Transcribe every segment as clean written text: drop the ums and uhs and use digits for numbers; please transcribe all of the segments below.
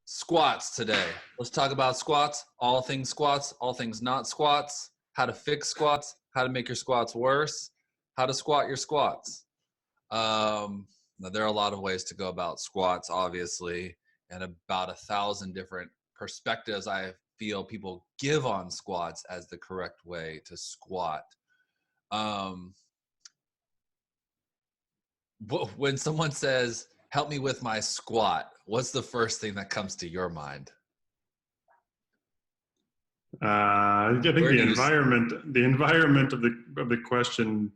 Squats today. Let's talk about squats, all things not squats, how to fix squats, how to make your squats worse, how to squat your squats. Now there are a lot of ways to go about squats, obviously, and about 1,000 different perspectives I feel people give on squats as the correct way to squat. When someone says, help me with my squat, what's the first thing that comes to your mind? I think the environment of the questioner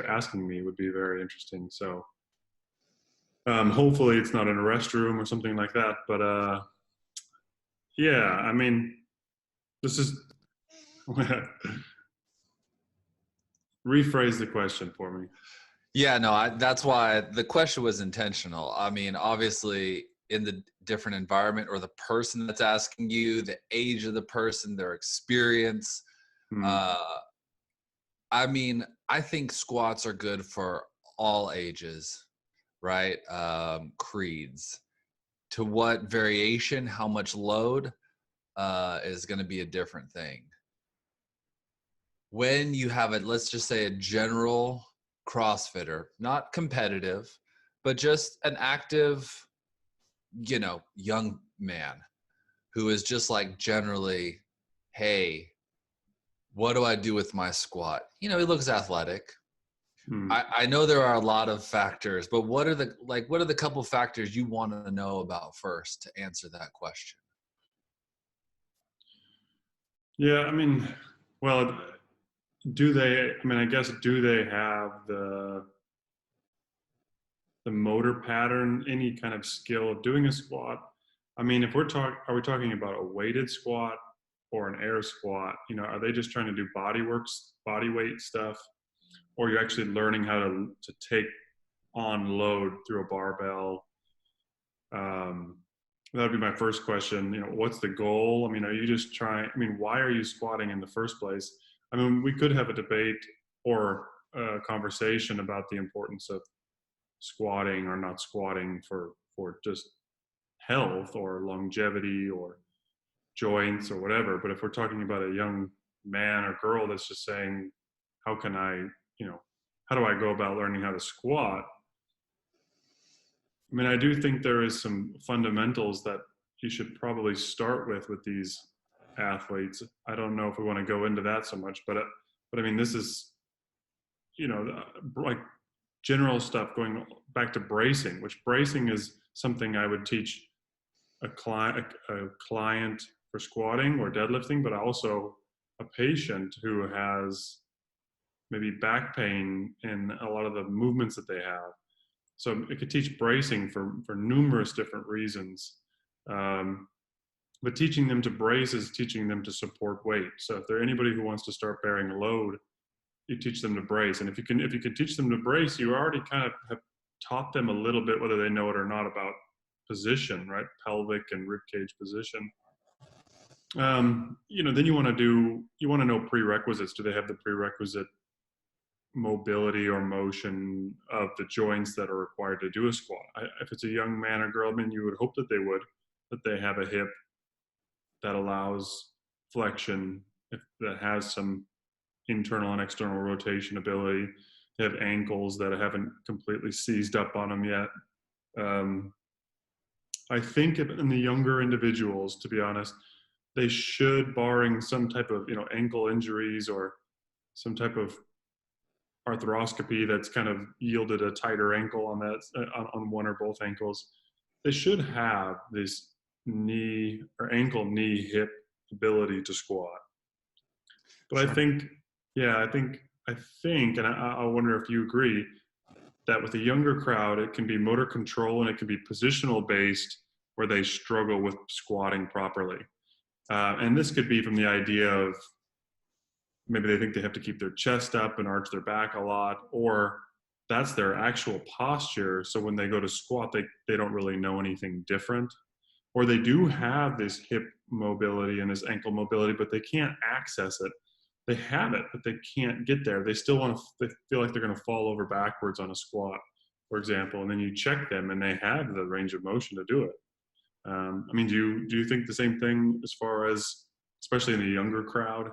asking me would be very interesting. So hopefully it's not in a restroom or something like that. But yeah, I mean, this is rephrase the question for me. Yeah, no, that's why the question was intentional. I mean, obviously, in the different environment or the person that's asking you, the age of the person, their experience. I mean, I think squats are good for all ages, right? Creeds. To what variation, how much load is going to be a different thing. When you have it, let's just say a general CrossFitter, not competitive, but just an active, young man who is just like generally, hey, what do I do with my squat? He looks athletic. I know there are a lot of factors, but what are the couple factors you want to know about first to answer that question? Yeah, I mean, well, I guess, do they have the motor pattern, any kind of skill of doing a squat? I mean, are we talking about a weighted squat or an air squat? Are they just trying to do body weight stuff? Or you're actually learning how to take on load through a barbell? That would be my first question. What's the goal? I mean, are you just why are you squatting in the first place? I mean, we could have a debate or a conversation about the importance of squatting or not squatting for just health or longevity or joints or whatever. But if we're talking about a young man or girl that's just saying, how do I go about learning how to squat? I mean, I do think there is some fundamentals that you should probably start with these athletes. I don't know if we want to go into that so much, but I mean, this is, like general stuff, going back to bracing, which bracing is something I would teach a client for squatting or deadlifting, but also a patient who has maybe back pain in a lot of the movements that they have. So it could teach bracing for numerous different reasons. But teaching them to brace is teaching them to support weight. So if there's anybody who wants to start bearing a load, you teach them to brace. And if you can teach them to brace, you already kind of have taught them a little bit, whether they know it or not, about position, right? Pelvic and rib cage position. Then you want to know prerequisites. Do they have the prerequisite mobility or motion of the joints that are required to do a squat? If it's a young man or girl, I mean, you would hope that they have a hip that allows flexion, that has some internal and external rotation ability. They have ankles that haven't completely seized up on them yet. I think in the younger individuals, to be honest, they should, barring some type of ankle injuries or some type of arthroscopy that's kind of yielded a tighter ankle on one or both ankles, they should have this knee or ankle, knee, hip ability to squat. But sure. I think, and I wonder if you agree, that with a younger crowd, it can be motor control and it can be positional based, where they struggle with squatting properly. And this could be from the idea of maybe they think they have to keep their chest up and arch their back a lot, or that's their actual posture. So when they go to squat, they don't really know anything different. Or they do have this hip mobility and this ankle mobility, but they can't access it. They have it, but they can't get there. They still they feel like they're going to fall over backwards on a squat, for example. And then you check them and they have the range of motion to do it. I mean, do you think the same thing as far as, especially in the younger crowd?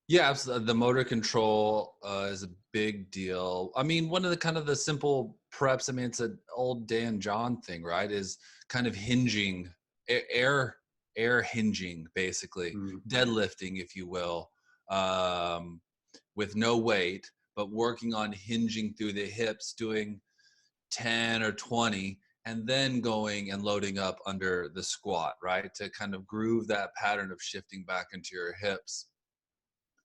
Yeah, absolutely. The motor control is a big deal. I mean, one of the kind of the simple preps, I mean, it's an old Dan John thing, right? Is kind of hinging, air hinging, basically, Mm. deadlifting, if you will, with no weight, but working on hinging through the hips, doing 10 or 20, and then going and loading up under the squat, right? To kind of groove that pattern of shifting back into your hips.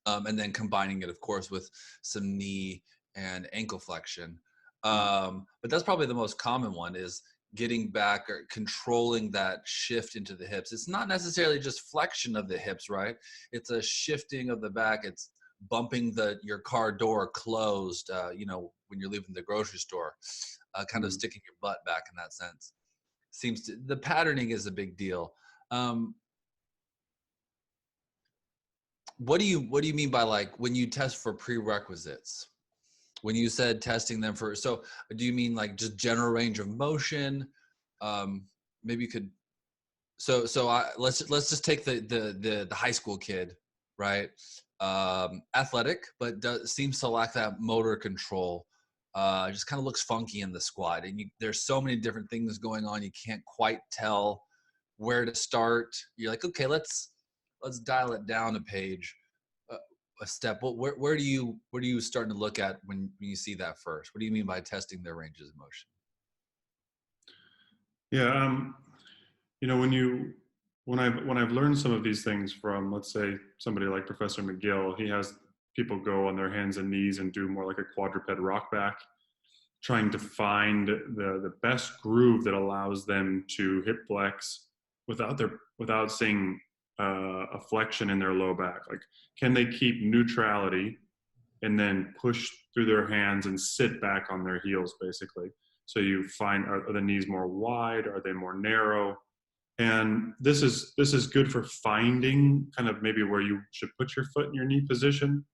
And then combining it, of course, with some knee and ankle flexion. But that's probably the most common one, is getting back or controlling that shift into the hips. It's not necessarily just flexion of the hips, right? It's a shifting of the back. It's bumping your car door closed, when you're leaving the grocery store, kind of sticking your butt back in that sense. The patterning is a big deal. What do you mean by, like, when you test for prerequisites? When you said testing them for, so do you mean like just general range of motion? Maybe you could. Let's just take the high school kid, right? Athletic, but seems to lack that motor control. Just kind of looks funky in the squat, and there's so many different things going on. You can't quite tell where to start. You're like, okay, let's dial it down a page, a step. Where do you starting to look at when you see that first? What do you mean by testing their ranges of motion? Yeah, you know, when I've learned some of these things from, let's say, somebody like Professor McGill, he has people go on their hands and knees and do more like a quadruped rock back, trying to find the best groove that allows them to hip flex without seeing a flexion in their low back. Like, can they keep neutrality and then push through their hands and sit back on their heels, basically? So you find, are the knees more wide? Are they more narrow? And this is good for finding kind of maybe where you should put your foot in your knee position.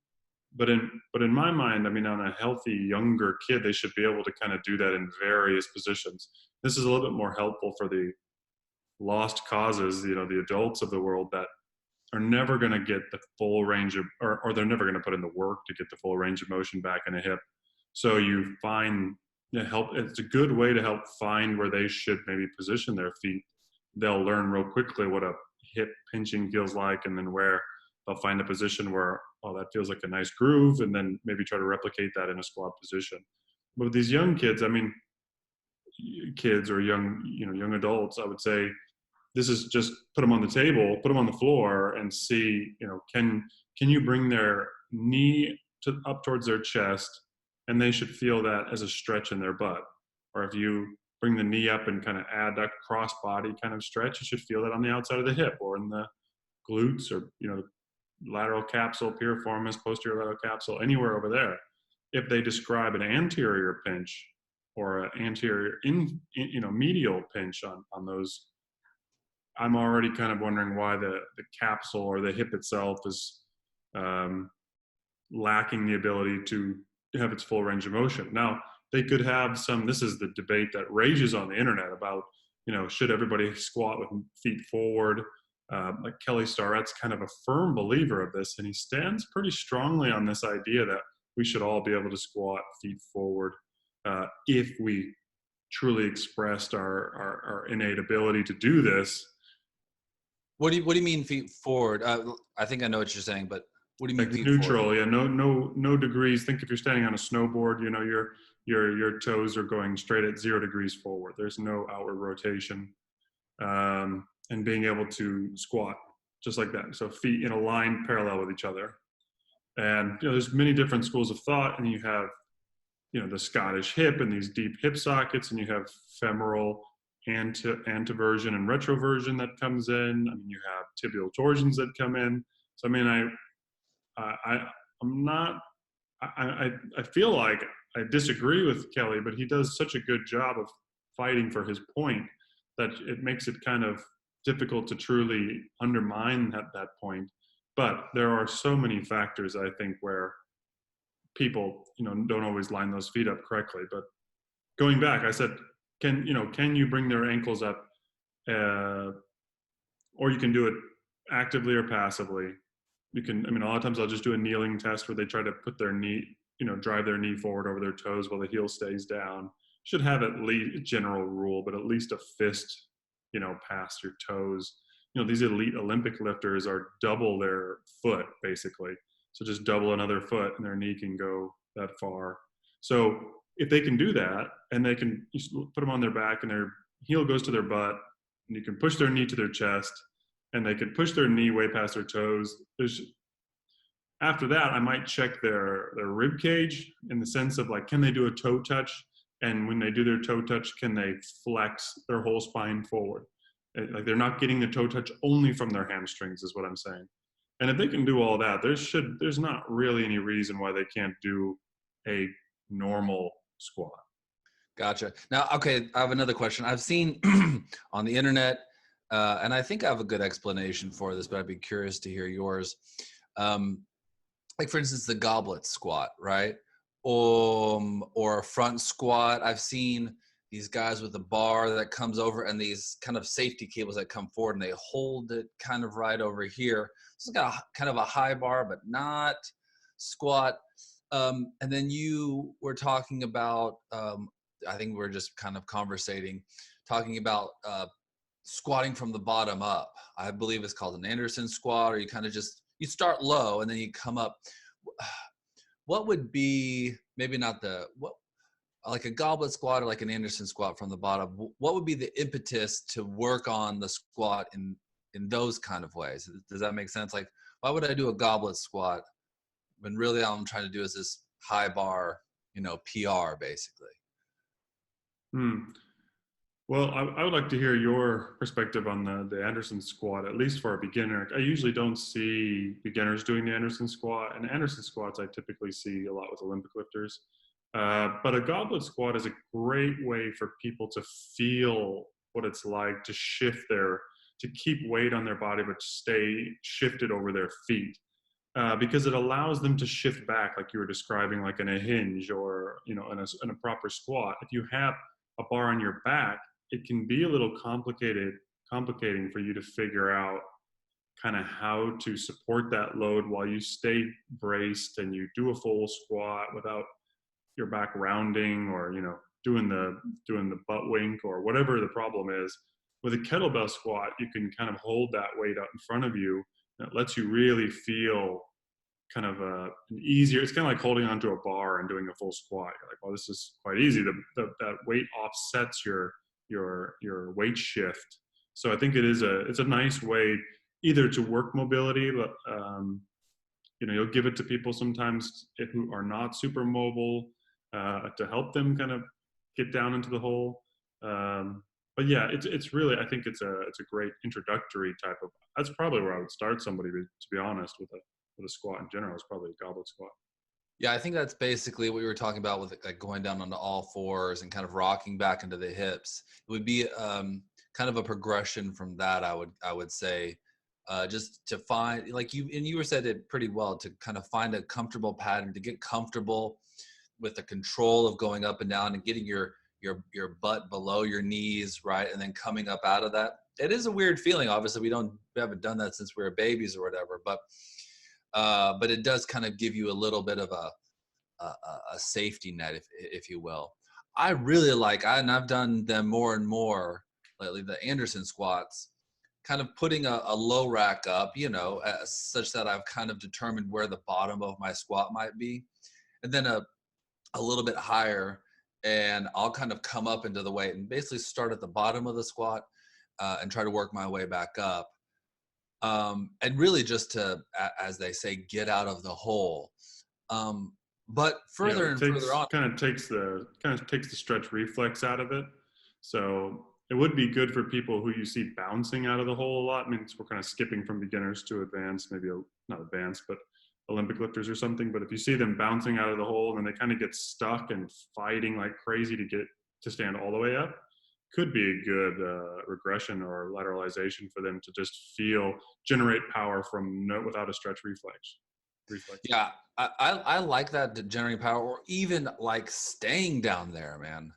But in my mind, I mean, on a healthy younger kid, they should be able to kind of do that in various positions. This is a little bit more helpful for the lost causes, the adults of the world that are never going to get the full range of, or they're never going to put in the work to get the full range of motion back in a hip. So you find it's a good way to help find where they should maybe position their feet. They'll learn real quickly what a hip pinching feels like, and then where they'll find a position where, oh, that feels like a nice groove, and then maybe try to replicate that in a squat position. But with these young kids, I mean, kids or young adults, I would say this is just put them on the table, put them on the floor, and see, can you bring their knee up towards their chest, and they should feel that as a stretch in their butt. Or if you bring the knee up and kind of adduct cross body kind of stretch, you should feel that on the outside of the hip or in the glutes, or lateral capsule, piriformis, posterior lateral capsule, anywhere over there. If they describe an anterior pinch or an anterior medial pinch on those, I'm already kind of wondering why the capsule or the hip itself is lacking the ability to have its full range of motion. Now, they could have this is the debate that rages on the internet about, should everybody squat with feet forward? Like Kelly Starrett's kind of a firm believer of this, and he stands pretty strongly on this idea that we should all be able to squat feet forward if we truly expressed our innate ability to do this. What do you mean feet forward? I think I know what you're saying, but what do you mean Like feet neutral? forward? Yeah, no degrees. Think if you're standing on a snowboard, your toes are going straight at 0 degrees forward. There's no outward rotation, and being able to squat just like that. So feet in a line parallel with each other. And there's many different schools of thought, and you have the Scottish hip and these deep hip sockets, and you have femoral anteversion and retroversion that comes in. I mean, you have tibial torsions that come in. So I mean, I feel like I disagree with Kelly, but he does such a good job of fighting for his point that it makes it kind of difficult to truly undermine that point. But there are so many factors, I think, where people, don't always line those feet up correctly. But going back, I said, can you bring their ankles up or you can do it actively or passively. You can, I mean, a lot of times I'll just do a kneeling test where they try to put their knee, drive their knee forward over their toes while the heel stays down. Should have at least a general rule, but at least a fist, past your toes. These elite Olympic lifters are double their foot basically. So just double another foot and their knee can go that far. So if they can do that and they can put them on their back and their heel goes to their butt and you can push their knee to their chest and they can push their knee way past their toes. After that, I might check their rib cage in the sense of like, can they do a toe touch? And when they do their toe touch, can they flex their whole spine forward? Like they're not getting the toe touch only from their hamstrings is what I'm saying. And if they can do all that, there's not really any reason why they can't do a normal squat. Gotcha. Now, okay, I have another question. I've seen on the internet, and I think I have a good explanation for this, but I'd be curious to hear yours. Like for instance, the goblet squat, right? Or a front squat. I've seen these guys with a bar that comes over and these kind of safety cables that come forward and they hold it kind of right over here. So it's got kind of a high bar, but not squat. And then you were talking about, I think we're just kind of talking about squatting from the bottom up. I believe it's called an Anderson squat, or you kind of you start low and then you come up. What would be, maybe not like a goblet squat or like an Anderson squat from the bottom, what would be the impetus to work on the squat in those kind of ways? Does that make sense? Like, why would I do a goblet squat when really all I'm trying to do is this high bar, PR basically? Well, I would like to hear your perspective on the Anderson squat, at least for a beginner. I usually don't see beginners doing the Anderson squat, and Anderson squats I typically see a lot with Olympic lifters. But a goblet squat is a great way for people to feel what it's like to to keep weight on their body, but stay shifted over their feet. Because it allows them to shift back, like you were describing, like in a hinge or, in a proper squat. If you have a bar on your back, it can be a little complicating for you to figure out kind of how to support that load while you stay braced and you do a full squat without your back rounding or, doing the butt wink or whatever the problem is. With a kettlebell squat, you can kind of hold that weight out in front of you. That lets you really feel kind of an easier, it's kind of like holding onto a bar and doing a full squat. You're like, well, this is quite easy. That weight offsets your weight shift. So I think it's a nice way either to work mobility, but you'll give it to people sometimes who are not super mobile to help them kind of get down into the hole. But yeah, it's really, I think it's a great introductory type of. That's probably where I would start somebody, to be honest, with a squat in general. It's probably a goblet squat. Yeah, I think that's basically what we were talking about with like going down onto all fours and kind of rocking back into the hips. It would be kind of a progression from that, I would say, just to find, like you were said it pretty well, to kind of find a comfortable pattern, to get comfortable with the control of going up and down and getting your butt below your knees, right, and then coming up out of that. It is a weird feeling. Obviously, we haven't done that since we were babies or whatever, but it does kind of give you a little bit of a safety net, if you will. I really and I've done them more and more lately, the Anderson squats, kind of putting a low rack up, such that I've kind of determined where the bottom of my squat might be, and then a little bit higher, and I'll kind of come up into the weight and basically start at the bottom of the squat and try to work my way back up. And really just to, as they say, get out of the hole. But further further on, kind of takes the stretch reflex out of it. So it would be good for people who you see bouncing out of the hole a lot. I mean, we're kind of skipping from beginners to advanced, maybe not advanced, but Olympic lifters or something. But if you see them bouncing out of the hole and they kind of get stuck and fighting like crazy to stand all the way up, could be a good regression or lateralization for them to just generate power without a stretch reflex. Yeah, I like that, generating power, or even like staying down there, man.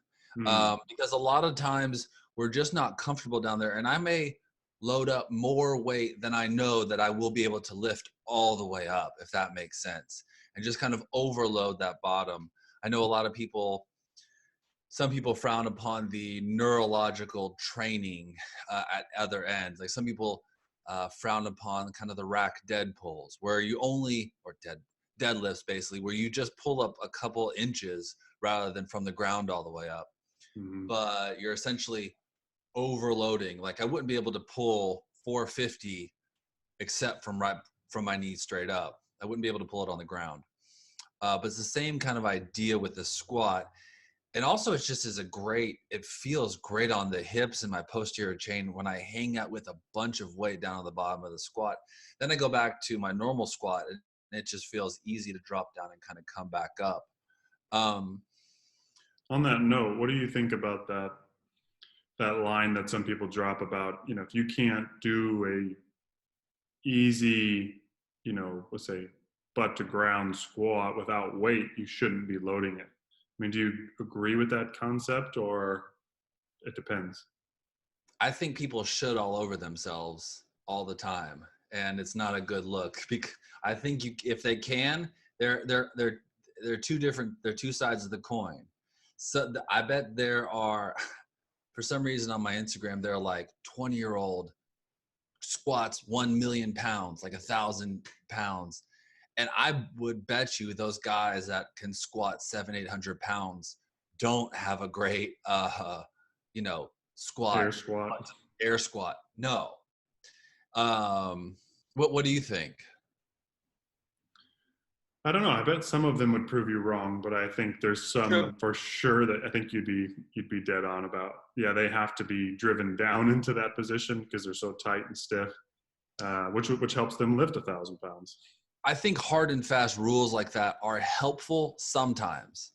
Because a lot of times we're just not comfortable down there. And I may load up more weight than I know that I will be able to lift all the way up, if that makes sense, and just kind of overload that bottom. I know a lot of people, some people frown upon the neurological training at other ends. Like some people frown upon kind of the rack dead pulls, where you only, or deadlifts basically, where you just pull up a couple inches rather than from the ground all the way up. Mm-hmm. But you're essentially overloading. Like I wouldn't be able to pull 450 except from my knees straight up. I wouldn't be able to pull it on the ground. But it's the same kind of idea with the squat. And also it's just it feels great on the hips and my posterior chain when I hang out with a bunch of weight down on the bottom of the squat. Then I go back to my normal squat and it just feels easy to drop down and kind of come back up. On that note, what do you think about that line that some people drop about, if you can't do a easy, let's say butt to ground squat without weight, you shouldn't be loading it. I mean, do you agree with that concept, or it depends? I think people should all over themselves all the time, and it's not a good look. Because I think if they can, they're two sides of the coin. So I bet there are, for some reason on my Instagram, they're like 20-year-old squats 1 million pounds, like 1,000 pounds. And I would bet you those guys that can squat 700-800 pounds don't have a great, squat. Air squat. No. What do you think? I don't know. I bet some of them would prove you wrong, but I think there's some for sure that I think you'd be dead on about. Yeah, they have to be driven down into that position because they're so tight and stiff, which helps them lift 1,000 pounds. I think hard and fast rules like that are helpful sometimes.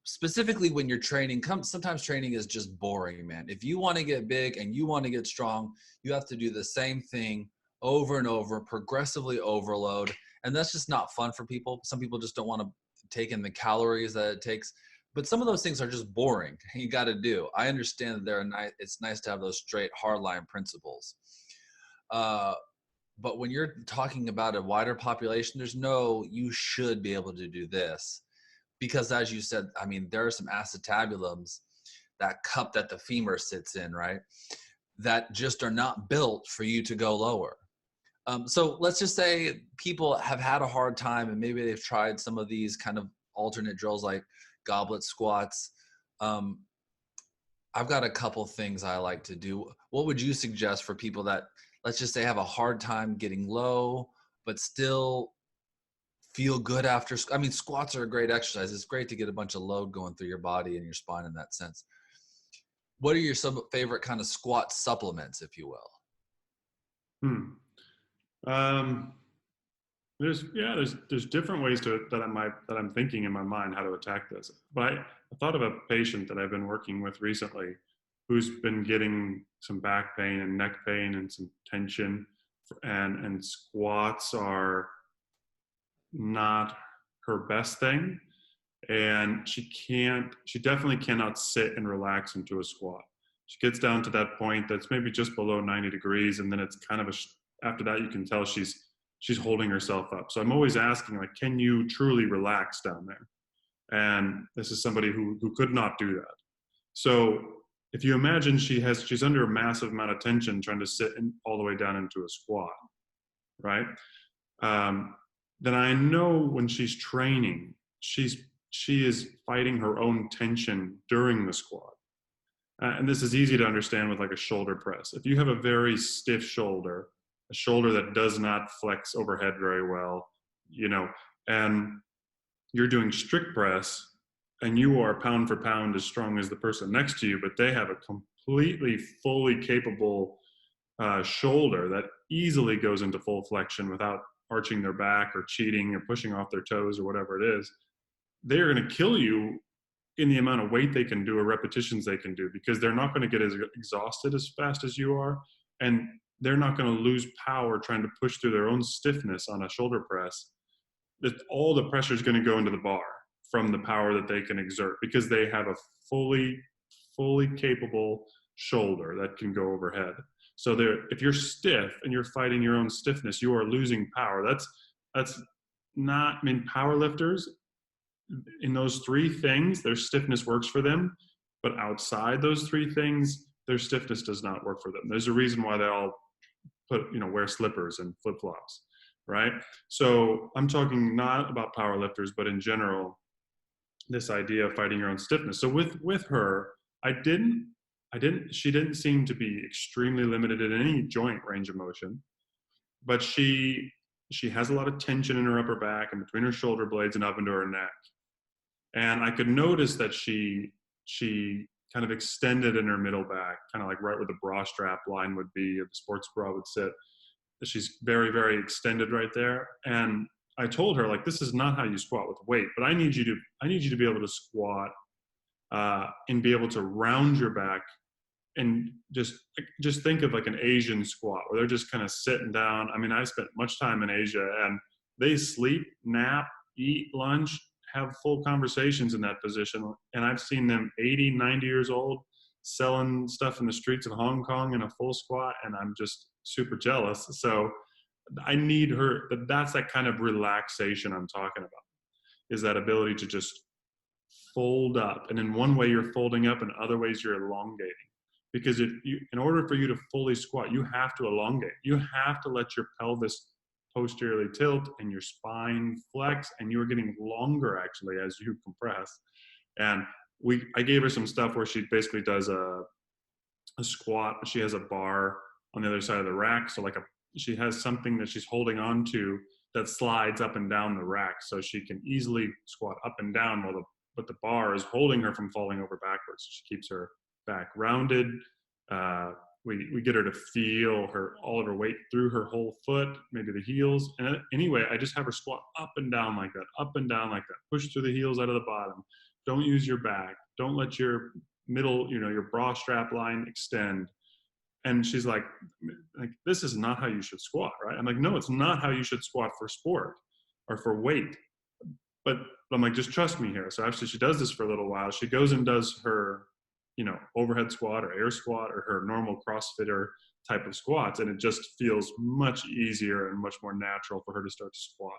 Specifically when you're training, sometimes training is just boring, man. If you want to get big and you want to get strong, you have to do the same thing over and over, progressively overload. And that's just not fun for people. Some people just don't want to take in the calories that it takes. But some of those things are just boring. You got to do. I understand that it's nice to have those straight hardline principles. But when you're talking about a wider population, you should be able to do this. Because as you said, I mean, there are some acetabulums, that cup that the femur sits in, right? That just are not built for you to go lower. So let's just say people have had a hard time and maybe they've tried some of these kind of alternate drills like goblet squats. I've got a couple things I like to do. What would you suggest for people that, let's just say, have a hard time getting low, but still feel good after? I mean, squats are a great exercise. It's great to get a bunch of load going through your body and your spine in that sense. What are your favorite kind of squat supplements, if you will? There's different ways that I'm thinking in my mind how to attack this. But I thought of a patient that I've been working with recently who's been getting some back pain and neck pain and some tension, and squats are not her best thing. And she definitely cannot sit and relax into a squat. She gets down to that point that's maybe just below 90 degrees. And then it's kind of after that, you can tell she's holding herself up. So I'm always asking, like, can you truly relax down there? And this is somebody who could not do that. So if you imagine she's under a massive amount of tension trying to sit all the way down into a squat, right? Then I know when she's training, she is fighting her own tension during the squat. And this is easy to understand with like a shoulder press. If you have a very stiff shoulder, a shoulder that does not flex overhead very well, and you're doing strict press and you are pound for pound as strong as the person next to you, but they have a completely fully capable shoulder that easily goes into full flexion without arching their back or cheating or pushing off their toes or whatever it is, they're going to kill you in the amount of weight they can do or repetitions they can do, because they're not going to get as exhausted as fast as you are. And they're not going to lose power trying to push through their own stiffness on a shoulder press. All the pressure is going to go into the bar from the power that they can exert, because they have a fully fully capable shoulder that can go overhead. So there, if you're stiff and you're fighting your own stiffness, you are losing power. That's not, I mean, power lifters, in those three things, their stiffness works for them, but outside those three things, their stiffness does not work for them. There's a reason why they all wear slippers and flip-flops, right? So I'm talking not about power lifters, but in general, this idea of fighting your own stiffness. So with her, she didn't seem to be extremely limited in any joint range of motion, but she has a lot of tension in her upper back and between her shoulder blades and up into her neck. And I could notice that she kind of extended in her middle back, kind of like right where the bra strap line would be, or the sports bra would sit. She's very, very extended right there. And I told her, like, this is not how you squat with weight, but I need you to be able to squat and be able to round your back and just think of like an Asian squat where they're just kind of sitting down. I mean, I spent much time in Asia, and they sleep, nap, eat lunch, have full conversations in that position. And I've seen them 80, 90 years old selling stuff in the streets of Hong Kong in a full squat, and I'm just super jealous. So I need her. That's that kind of relaxation I'm talking about, is that ability to just fold up. And in one way you're folding up, in other ways you're elongating. Because in order for you to fully squat, you have to elongate. You have to let your pelvis posteriorly tilt and your spine flex, and you're getting longer actually as you compress. And I gave her some stuff where she basically does a squat. She has a bar on the other side of the rack, so she has something that she's holding on to that slides up and down the rack, so she can easily squat up and down but the bar is holding her from falling over backwards. She keeps her back rounded. We get her to feel all of her weight through her whole foot, maybe the heels. And anyway, I just have her squat up and down like that, up and down like that. Push through the heels out of the bottom. Don't use your back. Don't let your middle, your bra strap line extend. And she's like, this is not how you should squat, right? I'm like, no, it's not how you should squat for sport or for weight. But I'm like, just trust me here. So after she does this for a little while, she goes and does her, overhead squat or air squat or her normal CrossFitter type of squats. And it just feels much easier and much more natural for her to start to squat.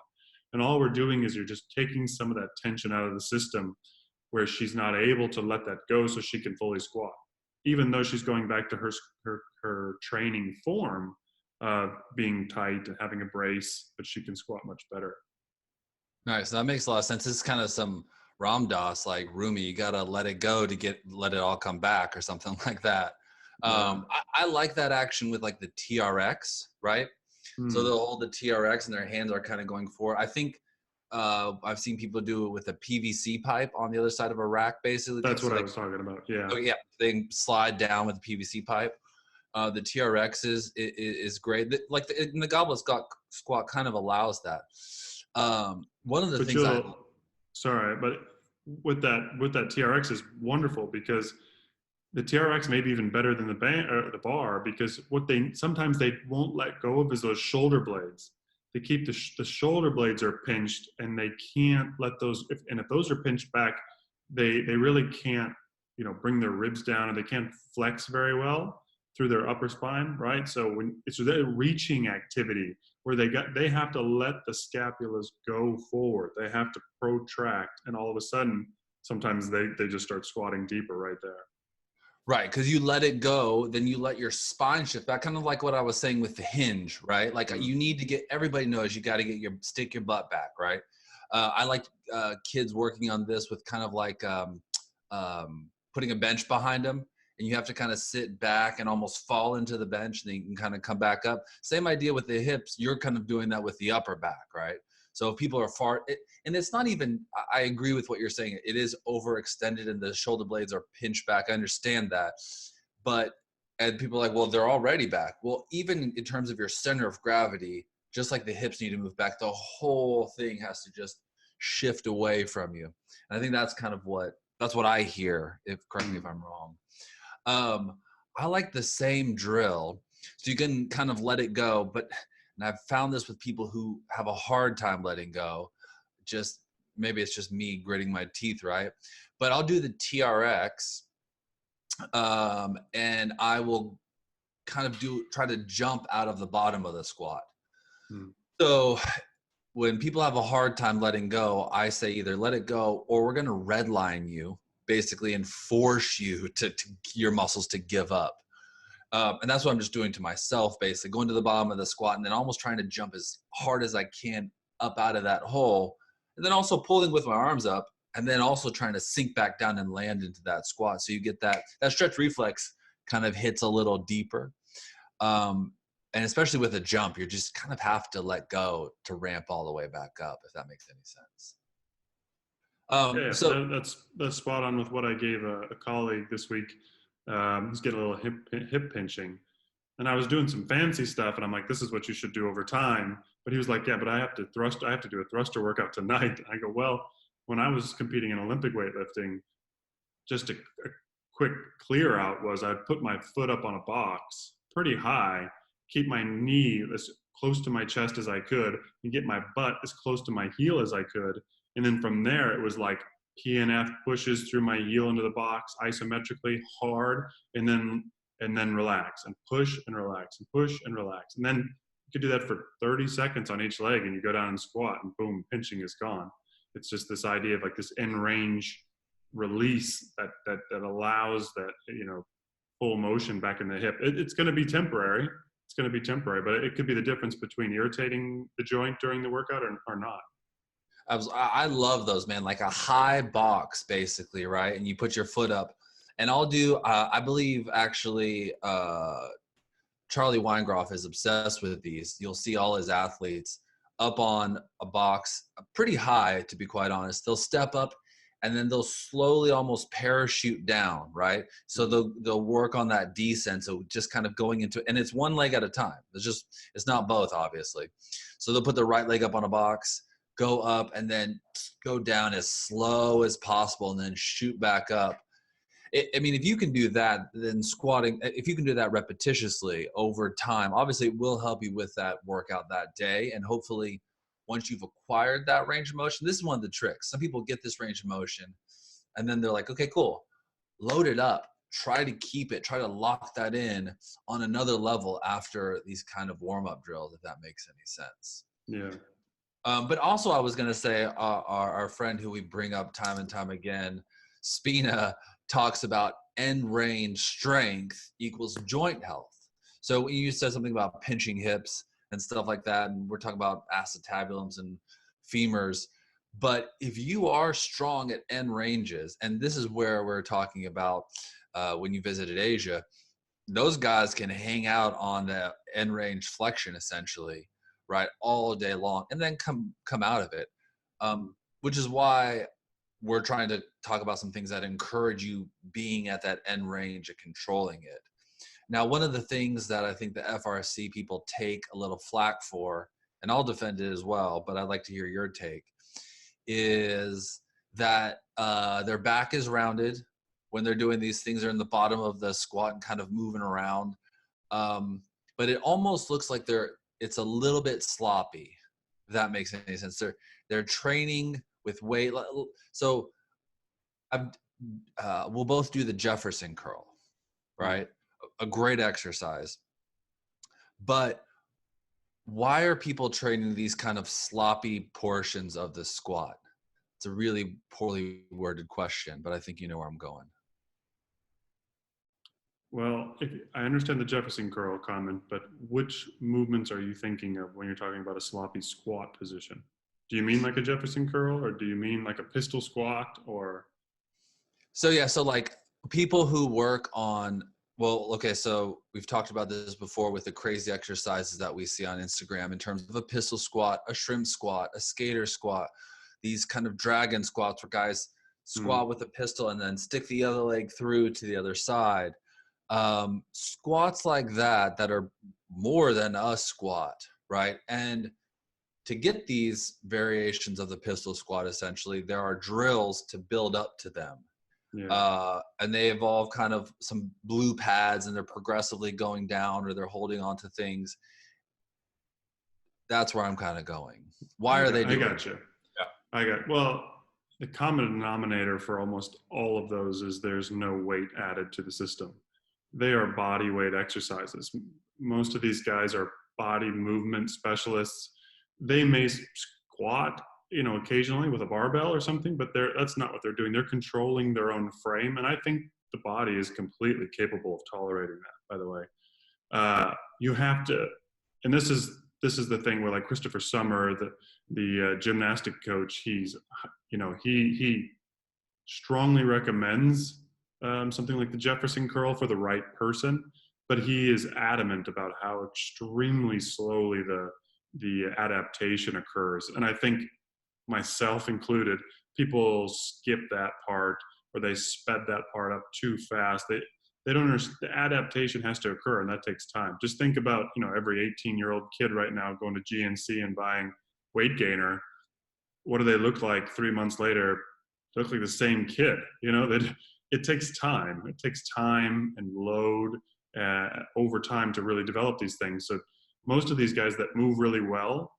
And all we're doing is you're just taking some of that tension out of the system where she's not able to let that go so she can fully squat, even though she's going back to her training form of being tight and having a brace, but she can squat much better. Nice. That makes a lot of sense. This is kind of some Ram Dass, like Rumi, you got to let it go to let it all come back or something like that. I like that action with like the TRX, right? So they'll hold the TRX and their hands are kind of going forward. I think I've seen people do it with a PVC pipe on the other side of a rack, basically. That's what I was talking about. Yeah. Oh yeah, they slide down with the PVC pipe. The TRX is great. The goblet squat kind of allows that. One of the things but with that TRX is wonderful, because the TRX may be even better than the bar, because sometimes they won't let go of is those shoulder blades. They keep the shoulder blades are pinched, and they can't let those. If those are pinched back, they really can't bring their ribs down, and they can't flex very well through their upper spine, right? So it's a reaching activity where they have to let the scapulas go forward. They have to protract, and all of a sudden, sometimes they just start squatting deeper right there. Right, because you let it go, then you let your spine shift back, kind of like what I was saying with the hinge, right? Like you need to everybody knows you got to stick your butt back, right? I like kids working on this with kind of like putting a bench behind them, and you have to kind of sit back and almost fall into the bench, and then you can kind of come back up. Same idea with the hips. You're kind of doing that with the upper back, right? So if people are and it's not even, I agree with what you're saying. It is overextended and the shoulder blades are pinched back. I understand that. And people are like, well, they're already back. Well, even in terms of your center of gravity, just like the hips need to move back, the whole thing has to just shift away from you. And I think that's kind of that's what I hear. Correct me if I'm wrong. I like the same drill. So you can kind of let it go, and I've found this with people who have a hard time letting go. Maybe it's just me gritting my teeth, right? But I'll do the TRX, And I will kind of try to jump out of the bottom of the squat. So when people have a hard time letting go, I say either let it go or we're going to redline you basically and force you to your muscles to give up. And that's what I'm just doing to myself, basically going to the bottom of the squat and then almost trying to jump as hard as I can up out of that hole. And then also pulling with my arms up and then also trying to sink back down and land into that squat. So you get that stretch reflex kind of hits a little deeper. And especially with a jump, you just kind of have to let go to ramp all the way back up, if that makes any sense. So that's spot on with what I gave a colleague this week. He's getting a little hip pinching, and I was doing some fancy stuff, and I'm like, this is what you should do over time. But he was like, yeah, but I have to do a thruster workout tonight. I go, well, when I was competing in Olympic weightlifting, just a quick clear out was I'd put my foot up on a box pretty high, keep my knee as close to my chest as I could, and get my butt as close to my heel as I could. And then from there, it was like PNF pushes through my heel into the box isometrically hard, and then relax and push and relax and push and relax. And then you could do that for 30 seconds on each leg, and you go down and squat, and boom, pinching is gone. It's just this idea of like this end range release that allows that, full motion back in the hip. It's going to be temporary. It's going to be temporary, but it could be the difference between irritating the joint during the workout or not. I love those, man. Like a high box, basically, right? And you put your foot up. And I'll do, I believe, actually, Charlie Weingroff is obsessed with these. You'll see all his athletes up on a box pretty high, to be quite honest. They'll step up and then they'll slowly almost parachute down, right? So they'll work on that descent. So just kind of going into, and it's one leg at a time. It's not both, obviously. So they'll put the right leg up on a box, go up, and then go down as slow as possible and then shoot back up. I mean, if you can do that, then squatting, if you can do that repetitiously over time, obviously it will help you with that workout that day. And hopefully once you've acquired that range of motion, this is one of the tricks. Some people get this range of motion and then they're like, okay, cool, load it up. Try to keep it, try to lock that in on another level after these kind of warm-up drills, if that makes any sense. Yeah. But also I was going to say our friend who we bring up time and time again, Spina, talks about end range strength equals joint health. So you said something about pinching hips and stuff like that, and we're talking about acetabulums and femurs. But if you are strong at end ranges, and this is where we're talking about when you visited Asia, those guys can hang out on the end range flexion essentially, right, all day long, and then come out of it, which is why we're trying to talk about some things that encourage you being at that end range and controlling it. Now, one of the things that I think the FRC people take a little flack for, and I'll defend it as well, but I'd like to hear your take, is that their back is rounded when they're doing these things. They're in the bottom of the squat and kind of moving around. But it almost looks like it's a little bit sloppy, if that makes any sense. They're training with weight. So we'll both do the Jefferson curl, right? A great exercise. But why are people training these kind of sloppy portions of the squat? It's a really poorly worded question, but I think you know where I'm going. Well, I understand the Jefferson curl comment, but which movements are you thinking of when you're talking about a sloppy squat position? Do you mean like a Jefferson curl, or do you mean like a pistol squat, or? So like people who work on, well, okay, so we've talked about this before with the crazy exercises that we see on Instagram in terms of a pistol squat, a shrimp squat, a skater squat, these kind of dragon squats where guys squat with a pistol and then stick the other leg through to the other side. Squats like that are more than a squat, right? And to get these variations of the pistol squat, essentially, there are drills to build up to them. Yeah. And they involve kind of some blue pads, and they're progressively going down, or they're holding on to things. That's where I'm kind of going. Why are they doing it? I got you. Yeah. Well, the common denominator for almost all of those is there's no weight added to the system. They are body weight exercises. Most of these guys are body movement specialists. They may squat, occasionally with a barbell or something, but that's not what they're doing. They're controlling their own frame. And I think the body is completely capable of tolerating that, by the way. You have to, and this is the thing where, like, Christopher Summer, the gymnastic coach, he strongly recommends something like the Jefferson curl for the right person, but he is adamant about how extremely slowly the adaptation occurs. And I think, myself included, people skip that part, or they sped that part up too fast. They don't understand. The adaptation has to occur, and that takes time. Just think about, every 18-year-old kid right now going to GNC and buying weight gainer. What do they look like 3 months later? They look like the same kid. That it takes time. It takes time and load over time to really develop these things. So most of these guys that move really well,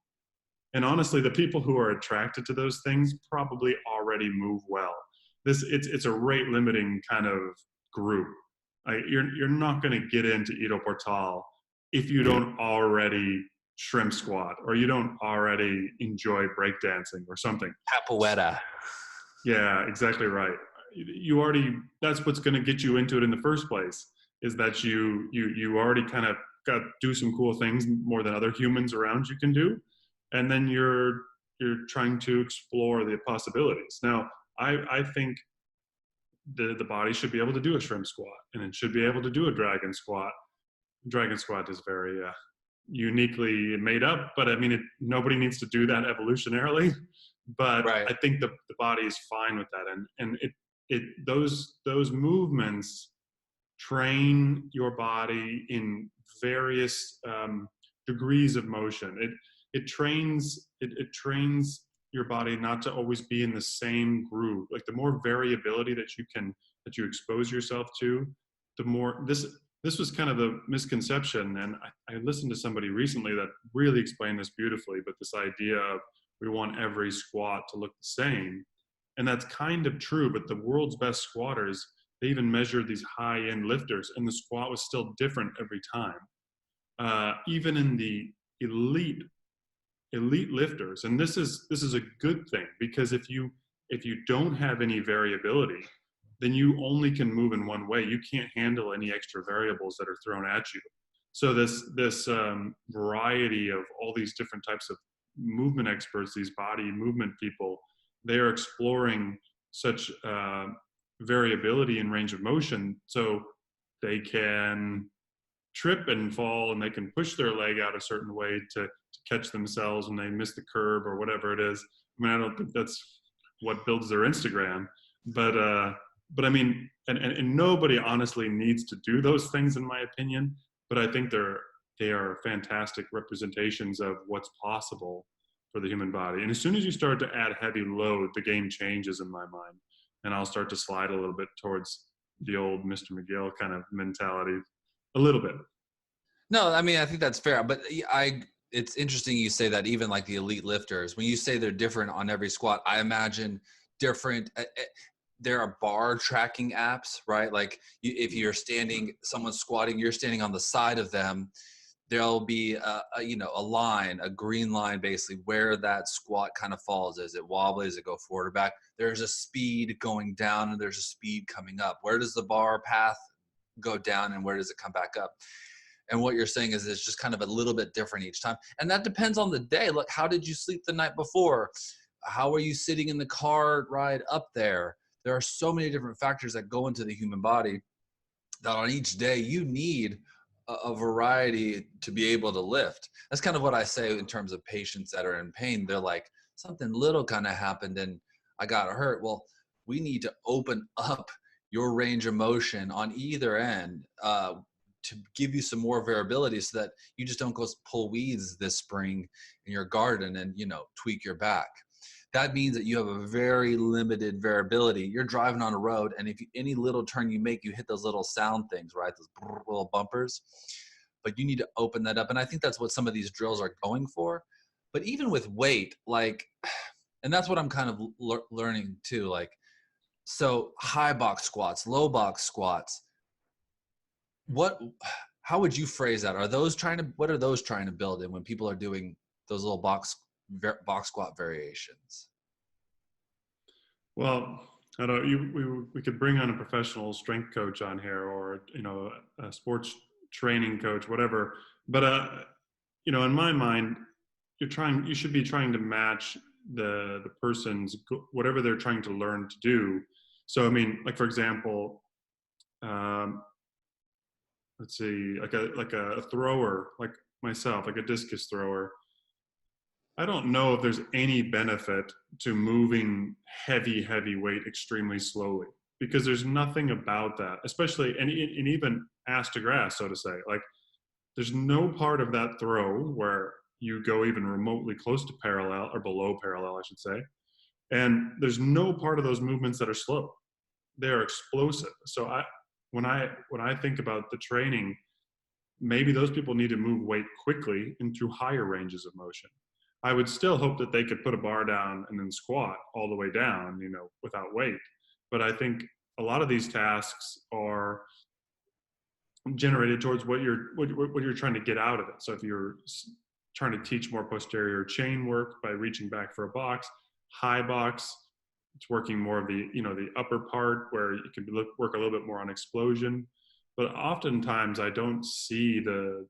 and honestly, the people who are attracted to those things probably already move well. It's a rate limiting kind of group. You're not going to get into Ido Portal if you don't already shrimp squat, or you don't already enjoy breakdancing or something. Capoeira. Yeah, exactly right. That's what's going to get you into it in the first place, is that you already kind of got to do some cool things more than other humans around you can do. And then you're trying to explore the possibilities. Now, I think the body should be able to do a shrimp squat, and it should be able to do a dragon squat. Dragon squat is very uniquely made up, but I mean, nobody needs to do that evolutionarily. But Right. I think the body is fine with that, and those movements train your body in various degrees of motion. It trains your body not to always be in the same groove. Like, the more variability that you expose yourself to, the more this was kind of the misconception. And I listened to somebody recently that really explained this beautifully, but this idea of we want every squat to look the same. And that's kind of true, but the world's best squatters, they even measured these high-end lifters, and the squat was still different every time. Even in the elite lifters, and this is a good thing, because if you don't have any variability, then you only can move in one way. You can't handle any extra variables that are thrown at you. So this variety of all these different types of movement experts, these body movement people, they are exploring such variability in range of motion, so they can trip and fall, and they can push their leg out a certain way to catch themselves when they miss the curb or whatever it is. I mean, I don't think that's what builds their Instagram, but I mean, and nobody honestly needs to do those things, in my opinion, but I think they are fantastic representations of what's possible for the human body. And as soon as you start to add heavy load, the game changes in my mind, and I'll start to slide a little bit towards the old Mr. McGill kind of mentality, a little bit. No, I mean, I think that's fair, but it's interesting you say that. Even like the elite lifters, when you say they're different on every squat, I imagine different. There are bar tracking apps, right? Like if you're standing, someone's squatting, you're standing on the side of them, there'll be a line, a green line, basically where that squat kind of falls. Is it wobbly? Does it go forward or back? There's a speed going down and there's a speed coming up. Where does the bar path go down and where does it come back up? And what you're saying is it's just kind of a little bit different each time. And that depends on the day. Look, how did you sleep the night before? How are you sitting in the car ride up there? There are so many different factors that go into the human body that on each day you need a variety to be able to lift. That's kind of what I say in terms of patients that are in pain. They're like, something little kind of happened and I got hurt. Well, we need to open up your range of motion on either end to give you some more variability so that you just don't go pull weeds this spring in your garden and, tweak your back. That means that you have a very limited variability. You're driving on a road, and if any little turn you make, you hit those little sound things, right? Those little bumpers. But you need to open that up, and I think that's what some of these drills are going for. But even with weight, like, And that's what I'm kind of learning too. Like, so high box squats, low box squats, how would you phrase that? What are those trying to build in when people are doing those little box squat variations? Well, I don't. We could bring on a professional strength coach on here, or a sports training coach, whatever. But in my mind, you should be trying to match the person's whatever they're trying to learn to do. So I mean, like for example, um, let's see, like a thrower, like myself, like a discus thrower. I don't know if there's any benefit to moving heavy weight extremely slowly, because there's nothing about that, especially and even ass to grass, so to say. Like there's no part of that throw where you go even remotely close to parallel, or below parallel, I should say. And there's no part of those movements that are slow. They're explosive. So when I think about the training, maybe those people need to move weight quickly into higher ranges of motion. I would still hope that they could put a bar down and then squat all the way down, without weight. But I think a lot of these tasks are generated towards what you're trying to get out of it. So if you're trying to teach more posterior chain work by reaching back for a box, high box, it's working more of the upper part where you can work a little bit more on explosion. But oftentimes I don't see the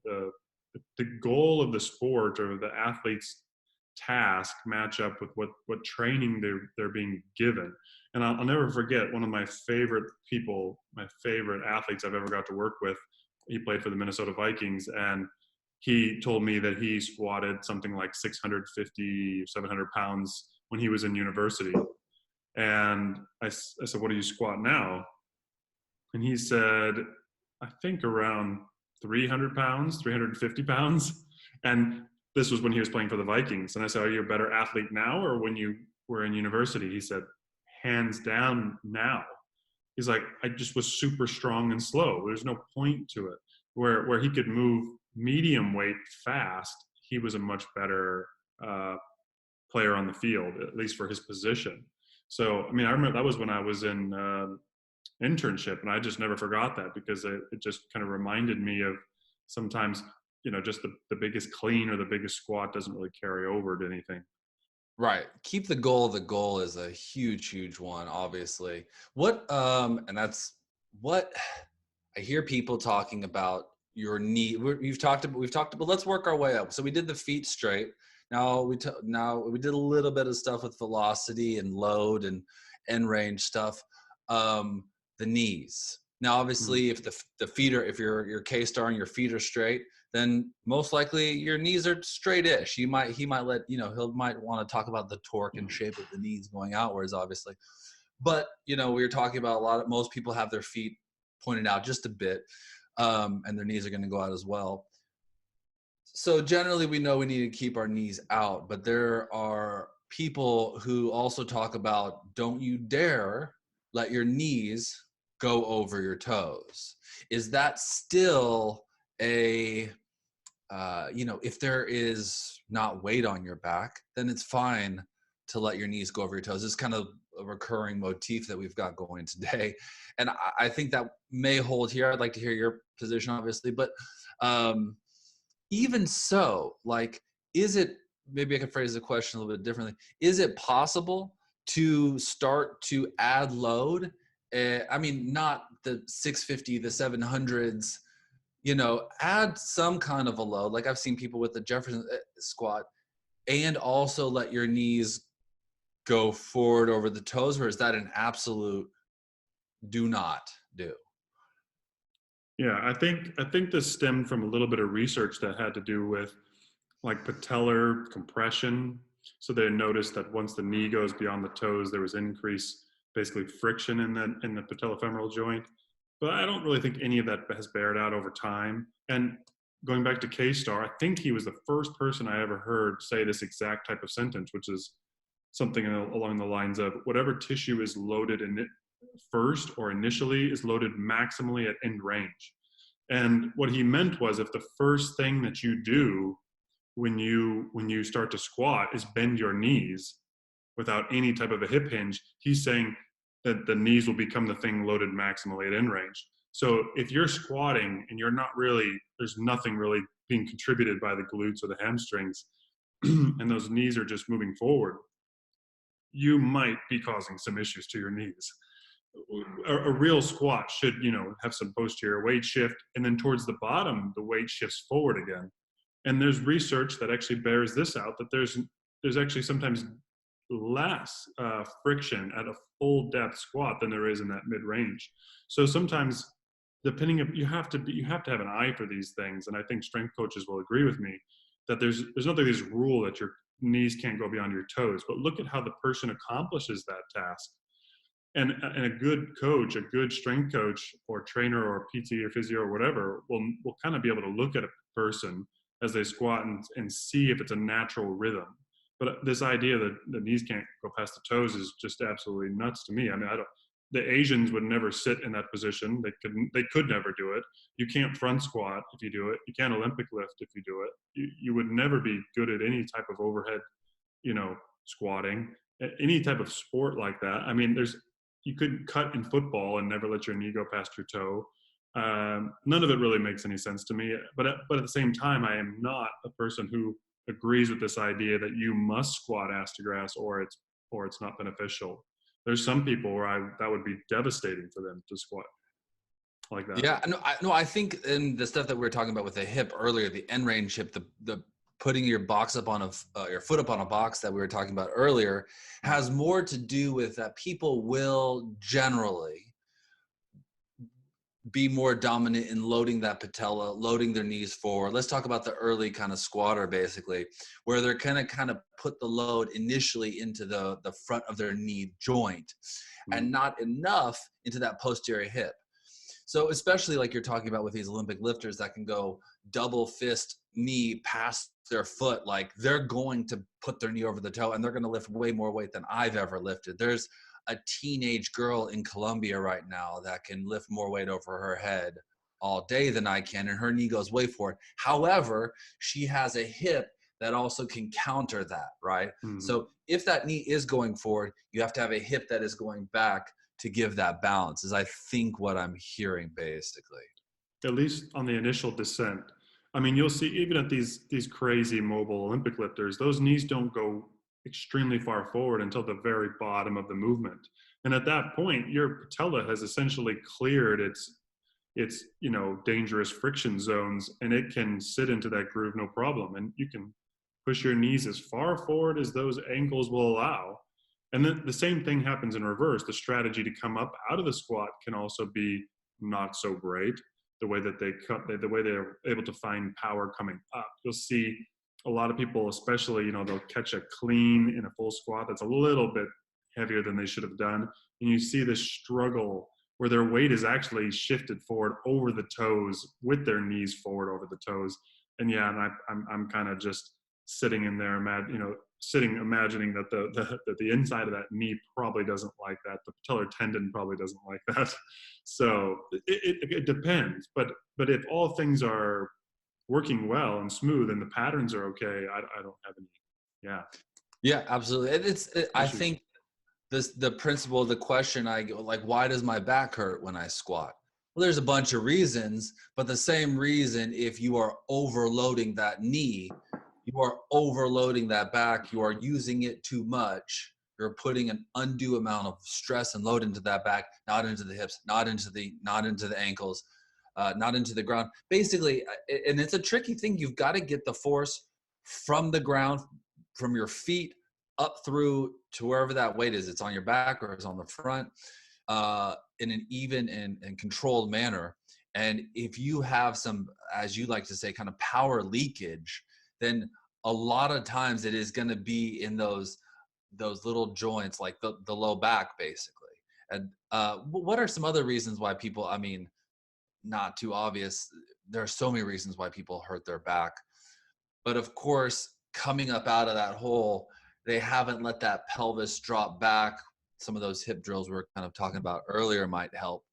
goal of the sport or the athlete's task match up with what training they're being given. And I'll never forget one of my favorite athletes I've ever got to work with. He played for the Minnesota Vikings, and he told me that he squatted something like 650, 700 pounds when he was in university. And I said, "What do you squat now?" And he said, "I think around 300 pounds, 350 pounds." And this was when he was playing for the Vikings. And I said, "Are you a better athlete now or when you were in university?" He said, "Hands down now." He's like, "I just was super strong and slow. There's no point to it." Where he could move medium weight fast, he was a much better player on the field, at least for his position. So, I mean, I remember that was when I was in internship, and I just never forgot that, because it just kind of reminded me of sometimes, just the biggest clean or the biggest squat doesn't really carry over to anything. Right. Keep the goal. The goal is a huge one, obviously. And that's what I hear people talking about your knee. We've talked about, but let's work our way up. So we did the feet straight. Now we did a little bit of stuff with velocity and load and end range stuff. The knees. Now, obviously, if the feet are, if your K-star and your feet are straight, then most likely your knees are straight-ish. He might might want to talk about the torque and shape of the knees going outwards, obviously. But we were talking about most people have their feet pointed out just a bit, and their knees are going to go out as well. So generally, we know we need to keep our knees out, but there are people who also talk about, don't you dare let your knees go over your toes. Is that still if there is not weight on your back, then it's fine to let your knees go over your toes. It's kind of a recurring motif that we've got going today. And I think that may hold here. I'd like to hear your position, obviously, but even so, maybe I can phrase the question a little bit differently. Is it possible to start to add load? Not the 650, the 700s, add some kind of a load. Like I've seen people with the Jefferson squat, and also let your knees go forward over the toes, or is that an absolute do not do? Yeah, I think this stemmed from a little bit of research that had to do with like patellar compression. So they noticed that once the knee goes beyond the toes, there was increased basically friction in the patellofemoral joint. But I don't really think any of that has bared out over time. And going back to K-Star, I think he was the first person I ever heard say this exact type of sentence, which is something along the lines of, whatever tissue is loaded in it first or initially is loaded maximally at end range. And what he meant was, if the first thing that you do when you start to squat is bend your knees, without any type of a hip hinge, he's saying that the knees will become the thing loaded maximally at end range. So if you're squatting and you're not really, there's nothing really being contributed by the glutes or the hamstrings, and those knees are just moving forward, you might be causing some issues to your knees. A real squat should, have some posterior weight shift, and then towards the bottom, the weight shifts forward again. And there's research that actually bears this out, that there's actually sometimes less friction at a full depth squat than there is in that mid range. So sometimes, you have to have an eye for these things. And I think strength coaches will agree with me that there's not like this rule that your knees can't go beyond your toes, but look at how the person accomplishes that task. And a good coach, a good strength coach or trainer or PT or physio or whatever will kind of be able to look at a person as they squat and see if it's a natural rhythm. But this idea that the knees can't go past the toes is just absolutely nuts to me. I mean, the Asians would never sit in that position. They could never do it. You can't front squat if you do it. You can't Olympic lift if you do it. You would never be good at any type of overhead, squatting, any type of sport like that. I mean, you couldn't cut in football and never let your knee go past your toe. None of it really makes any sense to me. But at the same time, I am not a person who agrees with this idea that you must squat ass to grass or it's not beneficial. There's some people where that would be devastating for them to squat like that. Yeah, I think in the stuff that we were talking about with the hip earlier, the end range hip, the putting your box up on your foot up on a box that we were talking about earlier has more to do with that people will generally be more dominant in loading that patella, loading their knees forward. Let's talk about the early kind of squatter, basically, where they're kind of put the load initially into the front of their knee joint and not enough into that posterior hip. So especially like you're talking about with these Olympic lifters that can go double fist knee past their foot, like they're going to put their knee over the toe and they're going to lift way more weight than I've ever lifted. There's a teenage girl in Colombia right now that can lift more weight over her head all day than I can, and her knee goes way forward. However, she has a hip that also can counter that, right? Mm-hmm. So if that knee is going forward, you have to have a hip that is going back to give that balance, is I think what I'm hearing basically. At least on the initial descent. I mean, you'll see even at these crazy mobile Olympic lifters, those knees don't go extremely far forward until the very bottom of the movement. And at that point, your patella has essentially cleared its dangerous friction zones, and it can sit into that groove no problem. And you can push your knees as far forward as those ankles will allow. And then the same thing happens in reverse. The strategy to come up out of the squat can also be not so great. The way that the way they're able to find power coming up. You'll see a lot of people, especially, they'll catch a clean in a full squat that's a little bit heavier than they should have done. And you see this struggle where their weight is actually shifted forward over the toes with their knees forward over the toes. And yeah, and I'm kind of just sitting in there, imagining that the inside of that knee probably doesn't like that. The patellar tendon probably doesn't like that. So it depends. But if all things are working well and smooth and the patterns are okay, I don't have any. Yeah. Yeah, absolutely. I think the principle of the question, I go like, why does my back hurt when I squat? Well, there's a bunch of reasons, but the same reason, if you are overloading that knee, you are overloading that back, you are using it too much, you're putting an undue amount of stress and load into that back, not into the hips, not into the ankles, not into the ground. Basically, and it's a tricky thing, you've got to get the force from the ground, from your feet up through to wherever that weight is. It's on your back or it's on the front, in an even and controlled manner. And if you have some, as you like to say, kind of power leakage, then a lot of times it is going to be in those little joints, like the low back, basically. And what are some other reasons why people, I mean, not too obvious, there are so many reasons why people hurt their back. But of course, coming up out of that hole, they haven't let that pelvis drop back. Some of those hip drills we were kind of talking about earlier might help.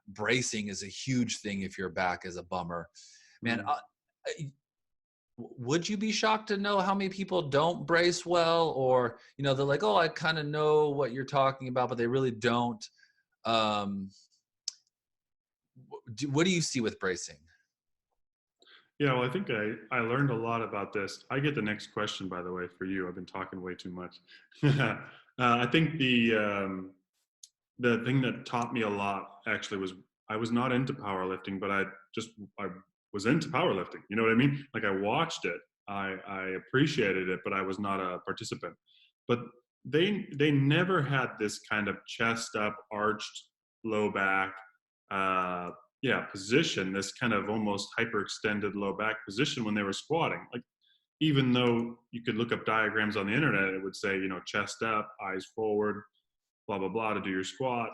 Bracing is a huge thing if your back is a bummer. Man, would you be shocked to know how many people don't brace well, or, you know, they're like, oh, I kind of know what you're talking about, but they really don't. Um, what do you see with bracing? Yeah, well, I think I learned a lot about this. I get the next question, by the way, for you. I've been talking way too much. I think the thing that taught me a lot actually was I was not into powerlifting, but I was into powerlifting. You know what I mean? Like I watched it, I appreciated it, but I was not a participant. But they never had this kind of chest up, arched, low back, position. This kind of almost hyperextended low back position when they were squatting. Like even though you could look up diagrams on the internet, it would say, you know, chest up, eyes forward, blah blah blah to do your squat,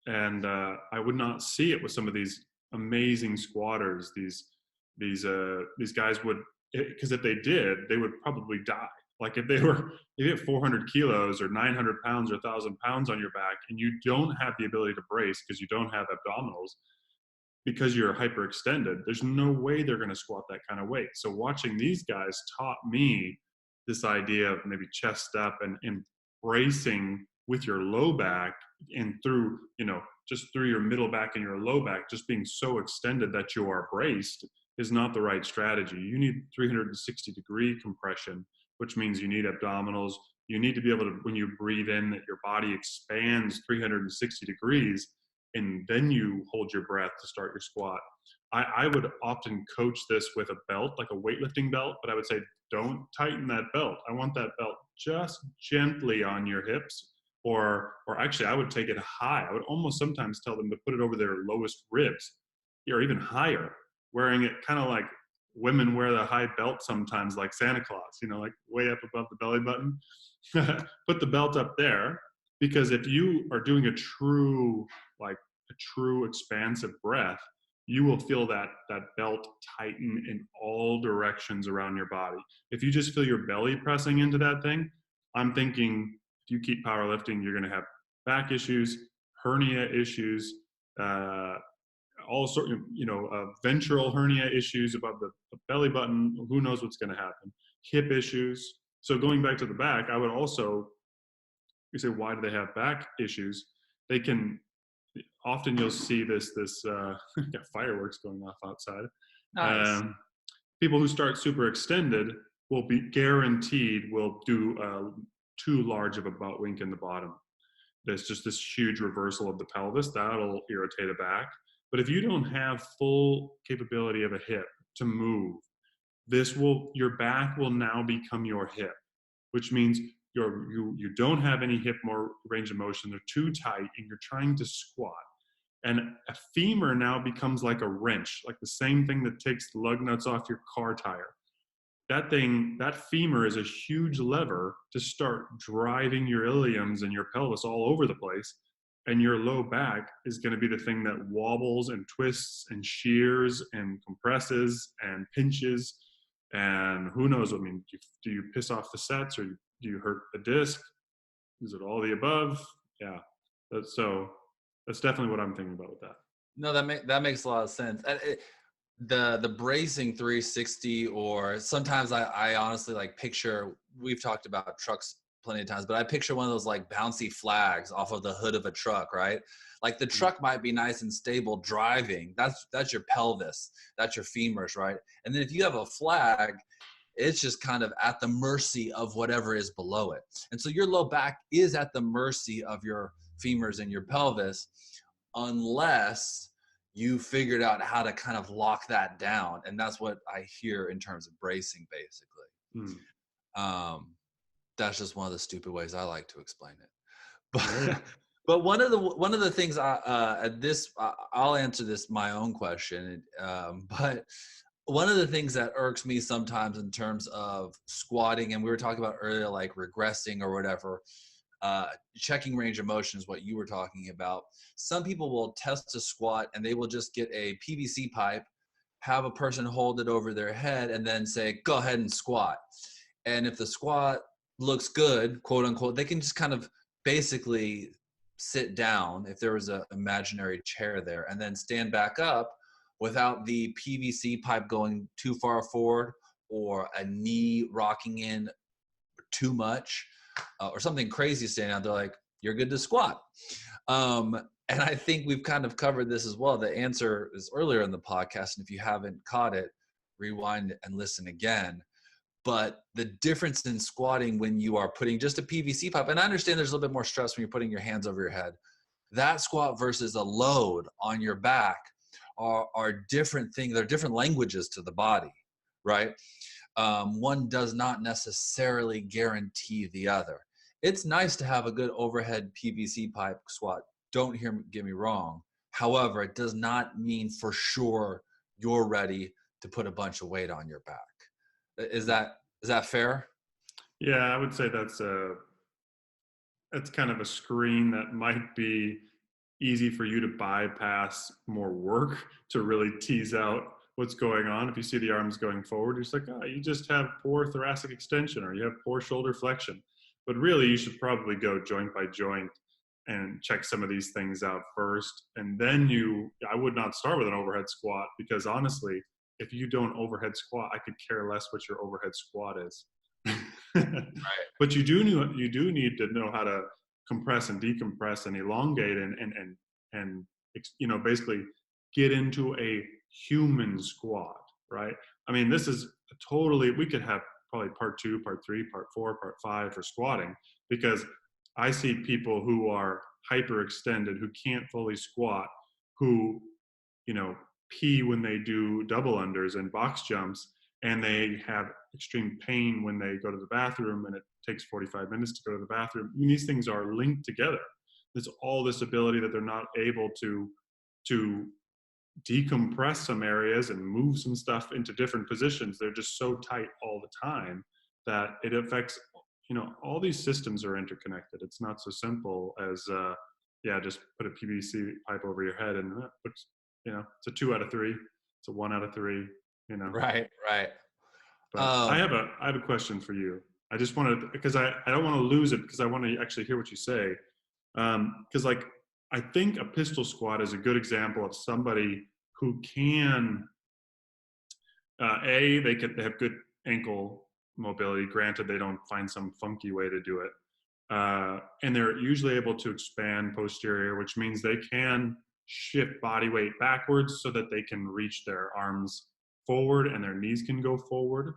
and I would not see it with some of these amazing squatters. These guys would, because if they did, they would probably die. Like if you hit 400 kilos or 900 pounds or 1,000 pounds on your back, and you don't have the ability to brace because you don't have abdominals, because you're hyperextended, there's no way they're going to squat that kind of weight. So watching these guys taught me this idea of maybe chest up and bracing with your low back, and through, you know, just through your middle back and your low back, just being so extended that you are braced is not the right strategy. You need 360-degree compression, which means you need abdominals. You need to be able to, when you breathe in, that your body expands 360 degrees, and then you hold your breath to start your squat. I would often coach this with a belt, like a weightlifting belt, but I would say, don't tighten that belt. I want that belt just gently on your hips, or actually I would take it high. I would almost sometimes tell them to put it over their lowest ribs, or even higher, wearing it kind of like women wear the high belt sometimes, like Santa Claus, you know, like way up above the belly button. Put the belt up there, because if you are doing a true expansive breath, you will feel that belt tighten in all directions around your body. If you just feel your belly pressing into that thing, I'm thinking if you keep powerlifting, you're going to have back issues, hernia issues, all sorts of, you know, ventral hernia issues above the belly button. Who knows what's going to happen? Hip issues. So going back to the back, I would also, you say, why do they have back issues? They can, often you'll see this fireworks going off outside. Nice. People who start super extended will be guaranteed will do too large of a butt wink in the bottom. There's just this huge reversal of the pelvis that'll irritate a back. But if you don't have full capability of a hip to move, your back will now become your hip, which means you don't have any hip more range of motion. They're too tight, and you're trying to squat. And a femur now becomes like a wrench, like the same thing that takes the lug nuts off your car tire. That femur is a huge lever to start driving your iliums and your pelvis all over the place. And your low back is going to be the thing that wobbles and twists and shears and compresses and pinches. And who knows? I mean, do you piss off the sets, or do you hurt the disc? Is it all the above? Yeah. That's definitely what I'm thinking about with that. No, that makes a lot of sense. The bracing 360, or sometimes I honestly like picture, we've talked about trucks plenty of times, but I picture one of those like bouncy flags off of the hood of a truck, right? Like the truck might be nice and stable driving. That's your pelvis, that's your femurs, right? And then if you have a flag, it's just kind of at the mercy of whatever is below it. And so your low back is at the mercy of your femurs and your pelvis, unless you figured out how to kind of lock that down. And that's what I hear in terms of bracing, basically. That's just one of the stupid ways I like to explain it. But Right. but one of the things I'll answer this my own question. But one of the things that irks me sometimes in terms of squatting, and we were talking about earlier, like regressing or whatever, checking range of motion is what you were talking about. Some people will test a squat and they will just get a PVC pipe, have a person hold it over their head, and then say, go ahead and squat. And if the squat looks good, quote unquote, they can just kind of basically sit down if there was an imaginary chair there, and then stand back up without the PVC pipe going too far forward or a knee rocking in too much, or something crazy standing out, they're like, you're good to squat. And I think we've kind of covered this as well. The answer is earlier in the podcast, and if you haven't caught it, rewind and listen again. But the difference in squatting when you are putting just a PVC pipe, and I understand there's a little bit more stress when you're putting your hands over your head, that squat versus a load on your back are different things. They're different languages to the body, right? One does not necessarily guarantee the other. It's nice to have a good overhead PVC pipe squat. Don't get me wrong. However, it does not mean for sure you're ready to put a bunch of weight on your back. Is that fair? Yeah, I would say that's kind of a screen that might be easy for you to bypass more work to really tease out what's going on. If you see the arms going forward, you're just like, oh, you just have poor thoracic extension or you have poor shoulder flexion. But really, you should probably go joint by joint and check some of these things out first. And then I would not start with an overhead squat, because honestly, if you don't overhead squat, I could care less what your overhead squat is. Right. But you do need to know how to compress and decompress and elongate and basically get into a human squat, right? I mean, this is we could have probably part 2, part 3, part 4, part 5 for squatting, because I see people who are hyperextended, who can't fully squat, who, pee when they do double unders and box jumps, and they have extreme pain when they go to the bathroom, and it takes 45 minutes to go to the bathroom. I mean, these things are linked together. There's all this ability that they're not able to decompress some areas and move some stuff into different positions. They're just so tight all the time that it affects, all these systems are interconnected. It's not so simple as, just put a PVC pipe over your head and it's a 2 out of 3. It's a 1 out of 3, Right. But I have a question for you. I just wanted, because I don't want to lose it, because I want to actually hear what you say. Because I think a pistol squat is a good example of somebody who can, they have good ankle mobility. Granted, they don't find some funky way to do it. And they're usually able to expand posterior, which means they can shift body weight backwards so that they can reach their arms forward and their knees can go forward.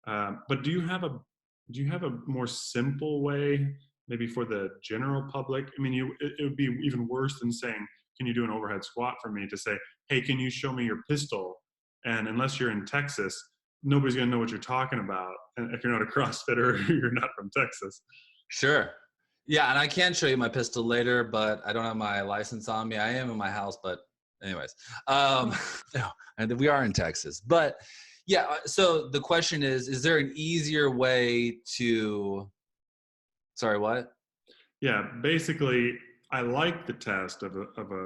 But do you have a more simple way, maybe for the general public? I mean, it would be even worse than saying, can you do an overhead squat for me, to say, hey, can you show me your pistol? And unless you're in Texas, nobody's going to know what you're talking about. And if you're not a CrossFitter, you're not from Texas. Sure. Yeah, and I can show you my pistol later, but I don't have my license on me. I am in my house, but anyways, no, and we are in Texas. But yeah, so the question is there an easier way to, sorry, what? Yeah, basically, I like the test of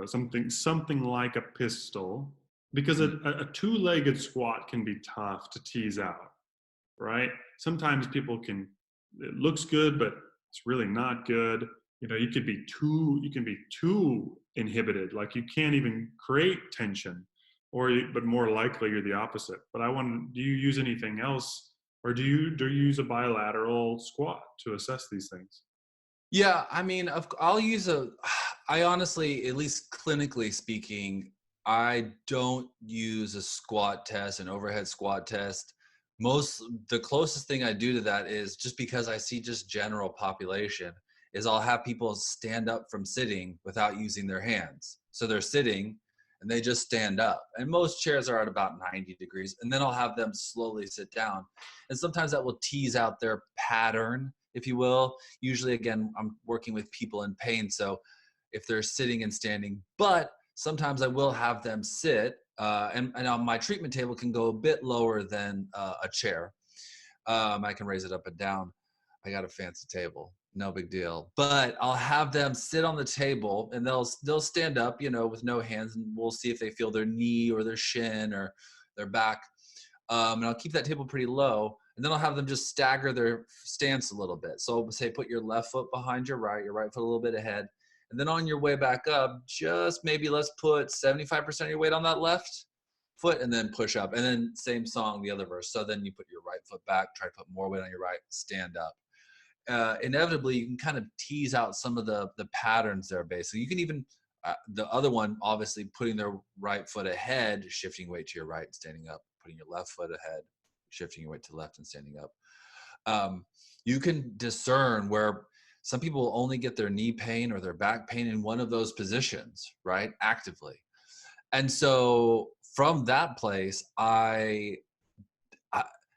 something like a pistol, because a two-legged squat can be tough to tease out, right? Sometimes it looks good, but it's really not good. You can be too inhibited, like you can't even create tension, but more likely you're the opposite. But do you use anything else, or do you use a bilateral squat to assess these things? Yeah, I mean, I honestly, at least clinically speaking, I don't use a squat test, an overhead squat test. The closest thing I do to that is, just because I see just general population, is I'll have people stand up from sitting without using their hands. So they're sitting and they just stand up. And most chairs are at about 90 degrees. And then I'll have them slowly sit down. And sometimes that will tease out their pattern, if you will. Usually, again, I'm working with people in pain. So if they're sitting and standing, but sometimes I will have them sit, and my treatment table can go a bit lower than a chair. I can raise it up and down. I got a fancy table, no big deal. But I'll have them sit on the table, and they'll stand up, with no hands, and we'll see if they feel their knee or their shin or their back. And I'll keep that table pretty low, and then I'll have them just stagger their stance a little bit. So I'll say, put your left foot behind your right foot a little bit ahead. And then on your way back up, just maybe let's put 75% of your weight on that left. foot and then push up, and then same song, the other verse. So then you put your right foot back, try to put more weight on your right, stand up. Inevitably you can kind of tease out some of the patterns there. Basically, you can even the other one, obviously putting their right foot ahead, shifting weight to your right and standing up, putting your left foot ahead, shifting your weight to the left and standing up. You can discern where some people only get their knee pain or their back pain in one of those positions, right? Actively. And so from that place, I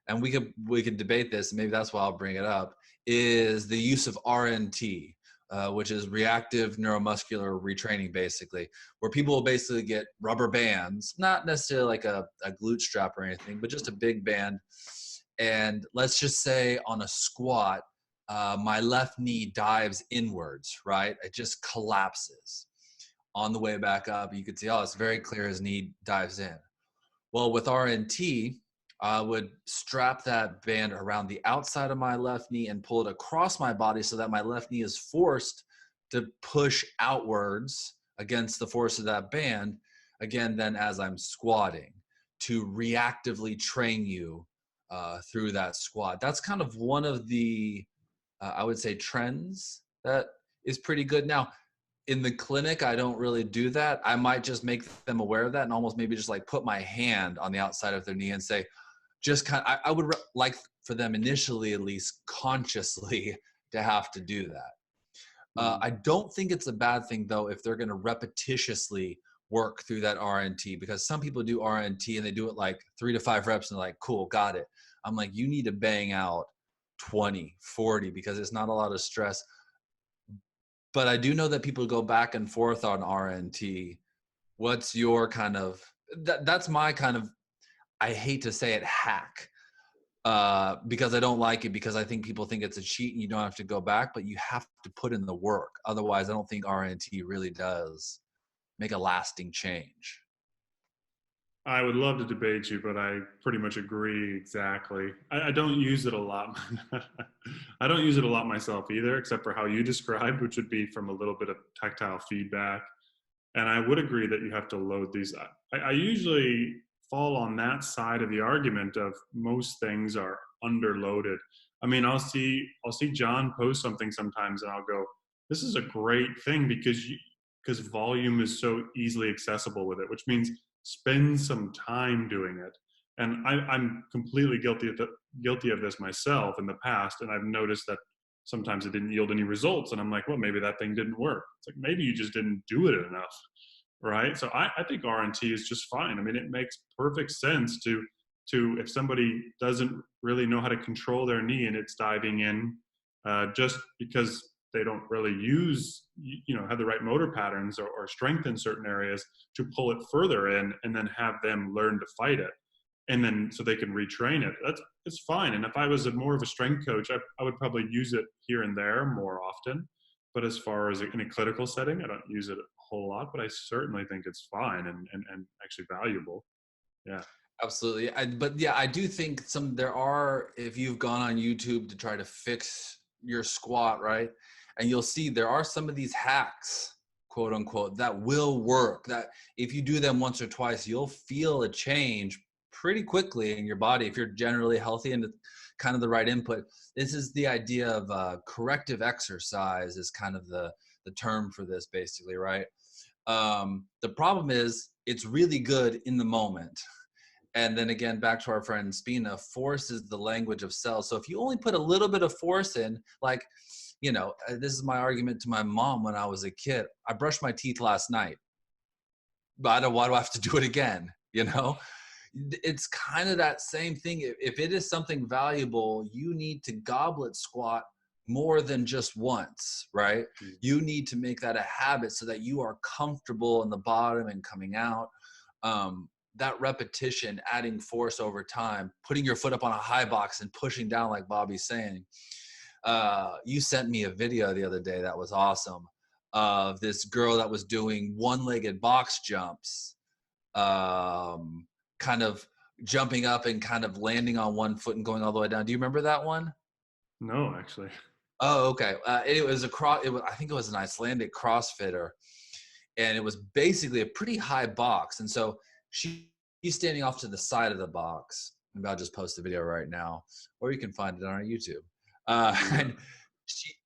and we could debate this, and maybe that's why I'll bring it up, is the use of RNT, which is reactive neuromuscular retraining, basically, where people will basically get rubber bands, not necessarily like a glute strap or anything, but just a big band. And let's just say on a squat, my left knee dives inwards, right? It just collapses. On the way back up, you could see, oh, it's very clear his knee dives in. Well, with RNT, I would strap that band around the outside of my left knee and pull it across my body so that my left knee is forced to push outwards against the force of that band, again, then as I'm squatting, to reactively train you through that squat. That's kind of one of the, I would say, trends that is pretty good. Now, in the clinic, I don't really do that. I might just make them aware of that and almost maybe just like put my hand on the outside of their knee and say, just kind of, I would like for them initially, at least consciously, to have to do that. I don't think it's a bad thing though, if they're going to repetitiously work through that RNT, because some people do RNT and they do it like 3 to 5 reps and they're like, cool, got it. I'm like, you need to bang out 20, 40, because it's not a lot of stress. But I do know that people go back and forth on RNT. What's your kind of, that's my kind of, I hate to say it, hack, because I don't like it, because I think people think it's a cheat and you don't have to go back, but you have to put in the work. Otherwise, I don't think RNT really does make a lasting change. I would love to debate you, but I pretty much agree exactly. I don't use it a lot. I don't use it a lot myself either, except for how you described, which would be from a little bit of tactile feedback. And I would agree that you have to load these up. I usually fall on that side of the argument of most things are underloaded. I mean, I'll see John post something sometimes and I'll go, this is a great thing because volume is so easily accessible with it, which means spend some time doing it. And I'm completely guilty of this myself in the past. And I've noticed that sometimes it didn't yield any results. And I'm like, well, maybe that thing didn't work. It's like, maybe you just didn't do it enough. Right. So I think RNT is just fine. I mean, it makes perfect sense to if somebody doesn't really know how to control their knee and it's diving in just because they don't really have the right motor patterns or strength in certain areas, to pull it further in and then have them learn to fight it. And then so they can retrain it. It's fine. And if I was more of a strength coach, I would probably use it here and there more often. But as far as in a clinical setting, I don't use it a whole lot, but I certainly think it's fine and actually valuable. Yeah. Absolutely. But yeah, I do think there are, if you've gone on YouTube to try to fix your squat, right? And you'll see there are some of these hacks, quote unquote, that will work, that if you do them once or twice, you'll feel a change pretty quickly in your body if you're generally healthy and kind of the right input. This is the idea of corrective exercise is kind of the term for this, basically, right? The problem is it's really good in the moment. And then again, back to our friend Spina, force is the language of cells. So if you only put a little bit of force in, like, this is my argument to my mom when I was a kid. I brushed my teeth last night, but why do I have to do it again? It's kind of that same thing. If it is something valuable, you need to goblet squat more than just once, right? Mm-hmm. You need to make that a habit so that you are comfortable in the bottom and coming out. That repetition, adding force over time, putting your foot up on a high box and pushing down like Bobby's saying. You sent me a video the other day that was awesome of this girl that was doing one-legged box jumps, kind of jumping up and kind of landing on one foot and going all the way down. Do you remember that one? No, actually. Oh, okay. I think it was an Icelandic CrossFitter, and it was basically a pretty high box. And so she he's standing off to the side of the box. Maybe I'll just post the video right now, or you can find it on our YouTube.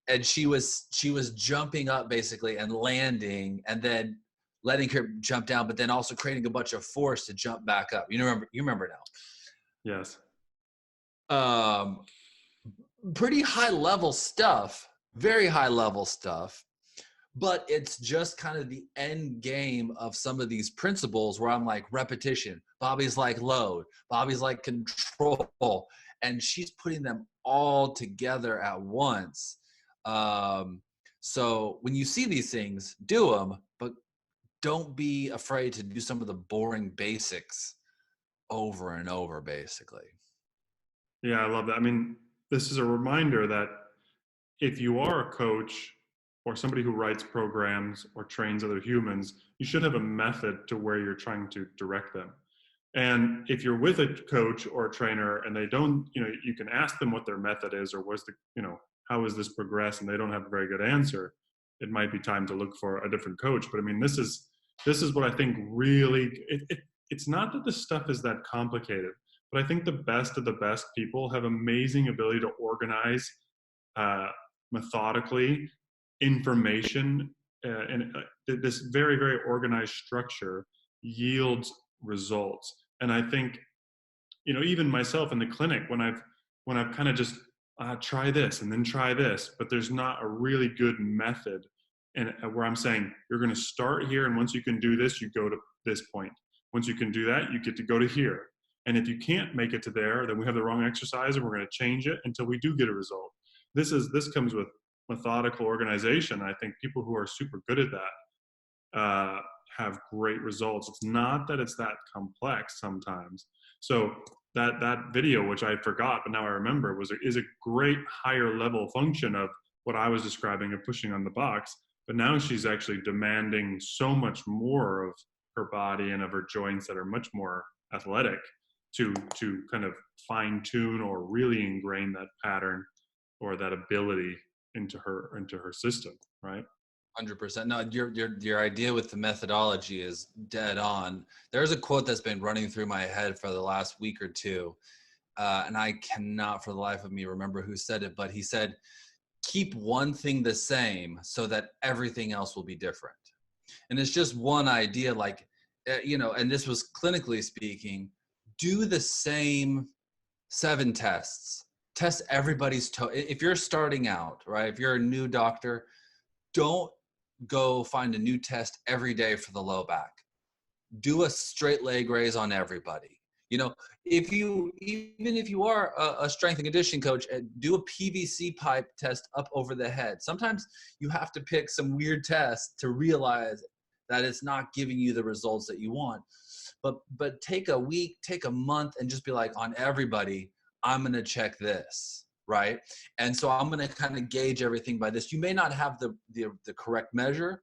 And she was jumping up basically and landing, and then letting her jump down, but then also creating a bunch of force to jump back up. You remember now. Yes. Pretty high level stuff, very high level stuff, but it's just kind of the end game of some of these principles where I'm like repetition, Bobby's like load, Bobby's like control, and she's putting them all together at once. So when you see these things, do them, but don't be afraid to do some of the boring basics over and over, basically. Yeah, I love that. I mean, this is a reminder that if you are a coach or somebody who writes programs or trains other humans, you should have a method to where you're trying to direct them. And if you're with a coach or a trainer and they don't, you can ask them what their method is or what's the, how has this progressed, and they don't have a very good answer. It might be time to look for a different coach. But I mean, this is what I think really, it's not that this stuff is that complicated, but I think the best of the best people have amazing ability to organize methodically information, and this very, very organized structure yields results. And I think, even myself in the clinic, when I've kind of just try this and then try this, but there's not a really good method, and where I'm saying you're going to start here, and once you can do this, you go to this point. Once you can do that, you get to go to here. And if you can't make it to there, then we have the wrong exercise, and we're going to change it until we do get a result. This comes with methodical organization. I think people who are super good at that have great results. It's not that it's that complex sometimes. So that video, which I forgot, but now I remember, is a great higher level function of what I was describing of pushing on the box. But now she's actually demanding so much more of her body and of her joints that are much more athletic to kind of fine tune or really ingrain that pattern or that ability into her system, right? 100%. No, your idea with the methodology is dead on. There's a quote that's been running through my head for the last week or two, and I cannot for the life of me remember who said it, but he said, keep one thing the same so that everything else will be different. And it's just one idea, like, and this was clinically speaking, do the same 7 tests. Test everybody's toe. If you're starting out, right? If you're a new doctor, don't go find a new test every day for the low back. Do a straight leg raise on everybody. Even if you are a strength and conditioning coach, do a PVC pipe test up over the head. Sometimes you have to pick some weird tests to realize that it's not giving you the results that you want. But take a week, take a month, and just be like, on everybody, I'm going to check this, right? And so I'm going to kind of gauge everything by this. You may not have the correct measure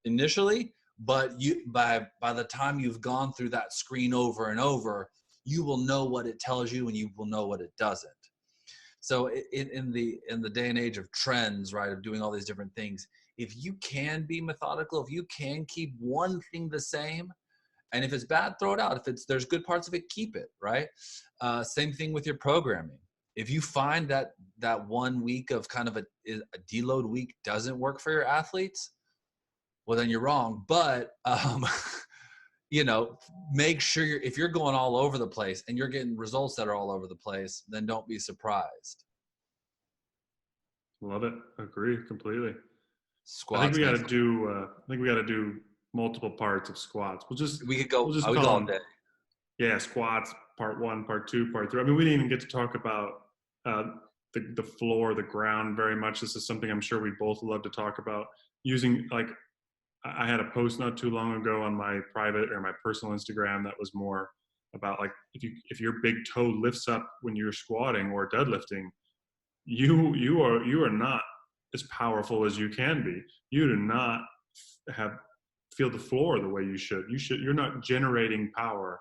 initially, but by the time you've gone through that screen over and over, you will know what it tells you and you will know what it doesn't. So in the day and age of trends, right, of doing all these different things, if you can be methodical, if you can keep one thing the same, and if it's bad, throw it out. If there's good parts of it, keep it, right? Same thing with your programming. If you find that 1 week of kind of a deload week doesn't work for your athletes, well, then you're wrong. But, make sure if you're going all over the place and you're getting results that are all over the place, then don't be surprised. Love it. Agree completely. Squats. I think we got to do multiple parts of squats. We could go all day. Yeah, squats, part 1, part 2, part 3. I mean, we didn't even get to talk about the floor, the ground very much. This is something I'm sure we both love to talk about. Using, like, I had a post not too long ago on my private or my personal Instagram that was more about, like, if your big toe lifts up when you're squatting or deadlifting, you are not as powerful as you can be. You do not feel the floor the way you should. You're not generating power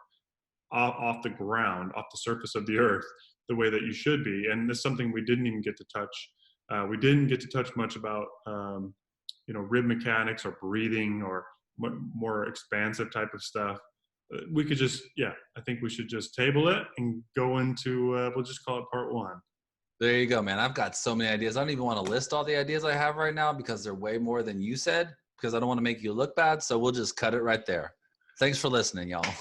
off the ground, off the surface of the earth, the way that you should be. And that's something we didn't even get to touch. We didn't get to touch much about, rib mechanics or breathing or more expansive type of stuff. we could just, I think we should just table it and go into, we'll just call it part 1. There you go, man. I've got so many ideas. I don't even want to list all the ideas I have right now because they're way more than you said, because I don't want to make you look bad. So we'll just cut it right there. Thanks for listening, y'all.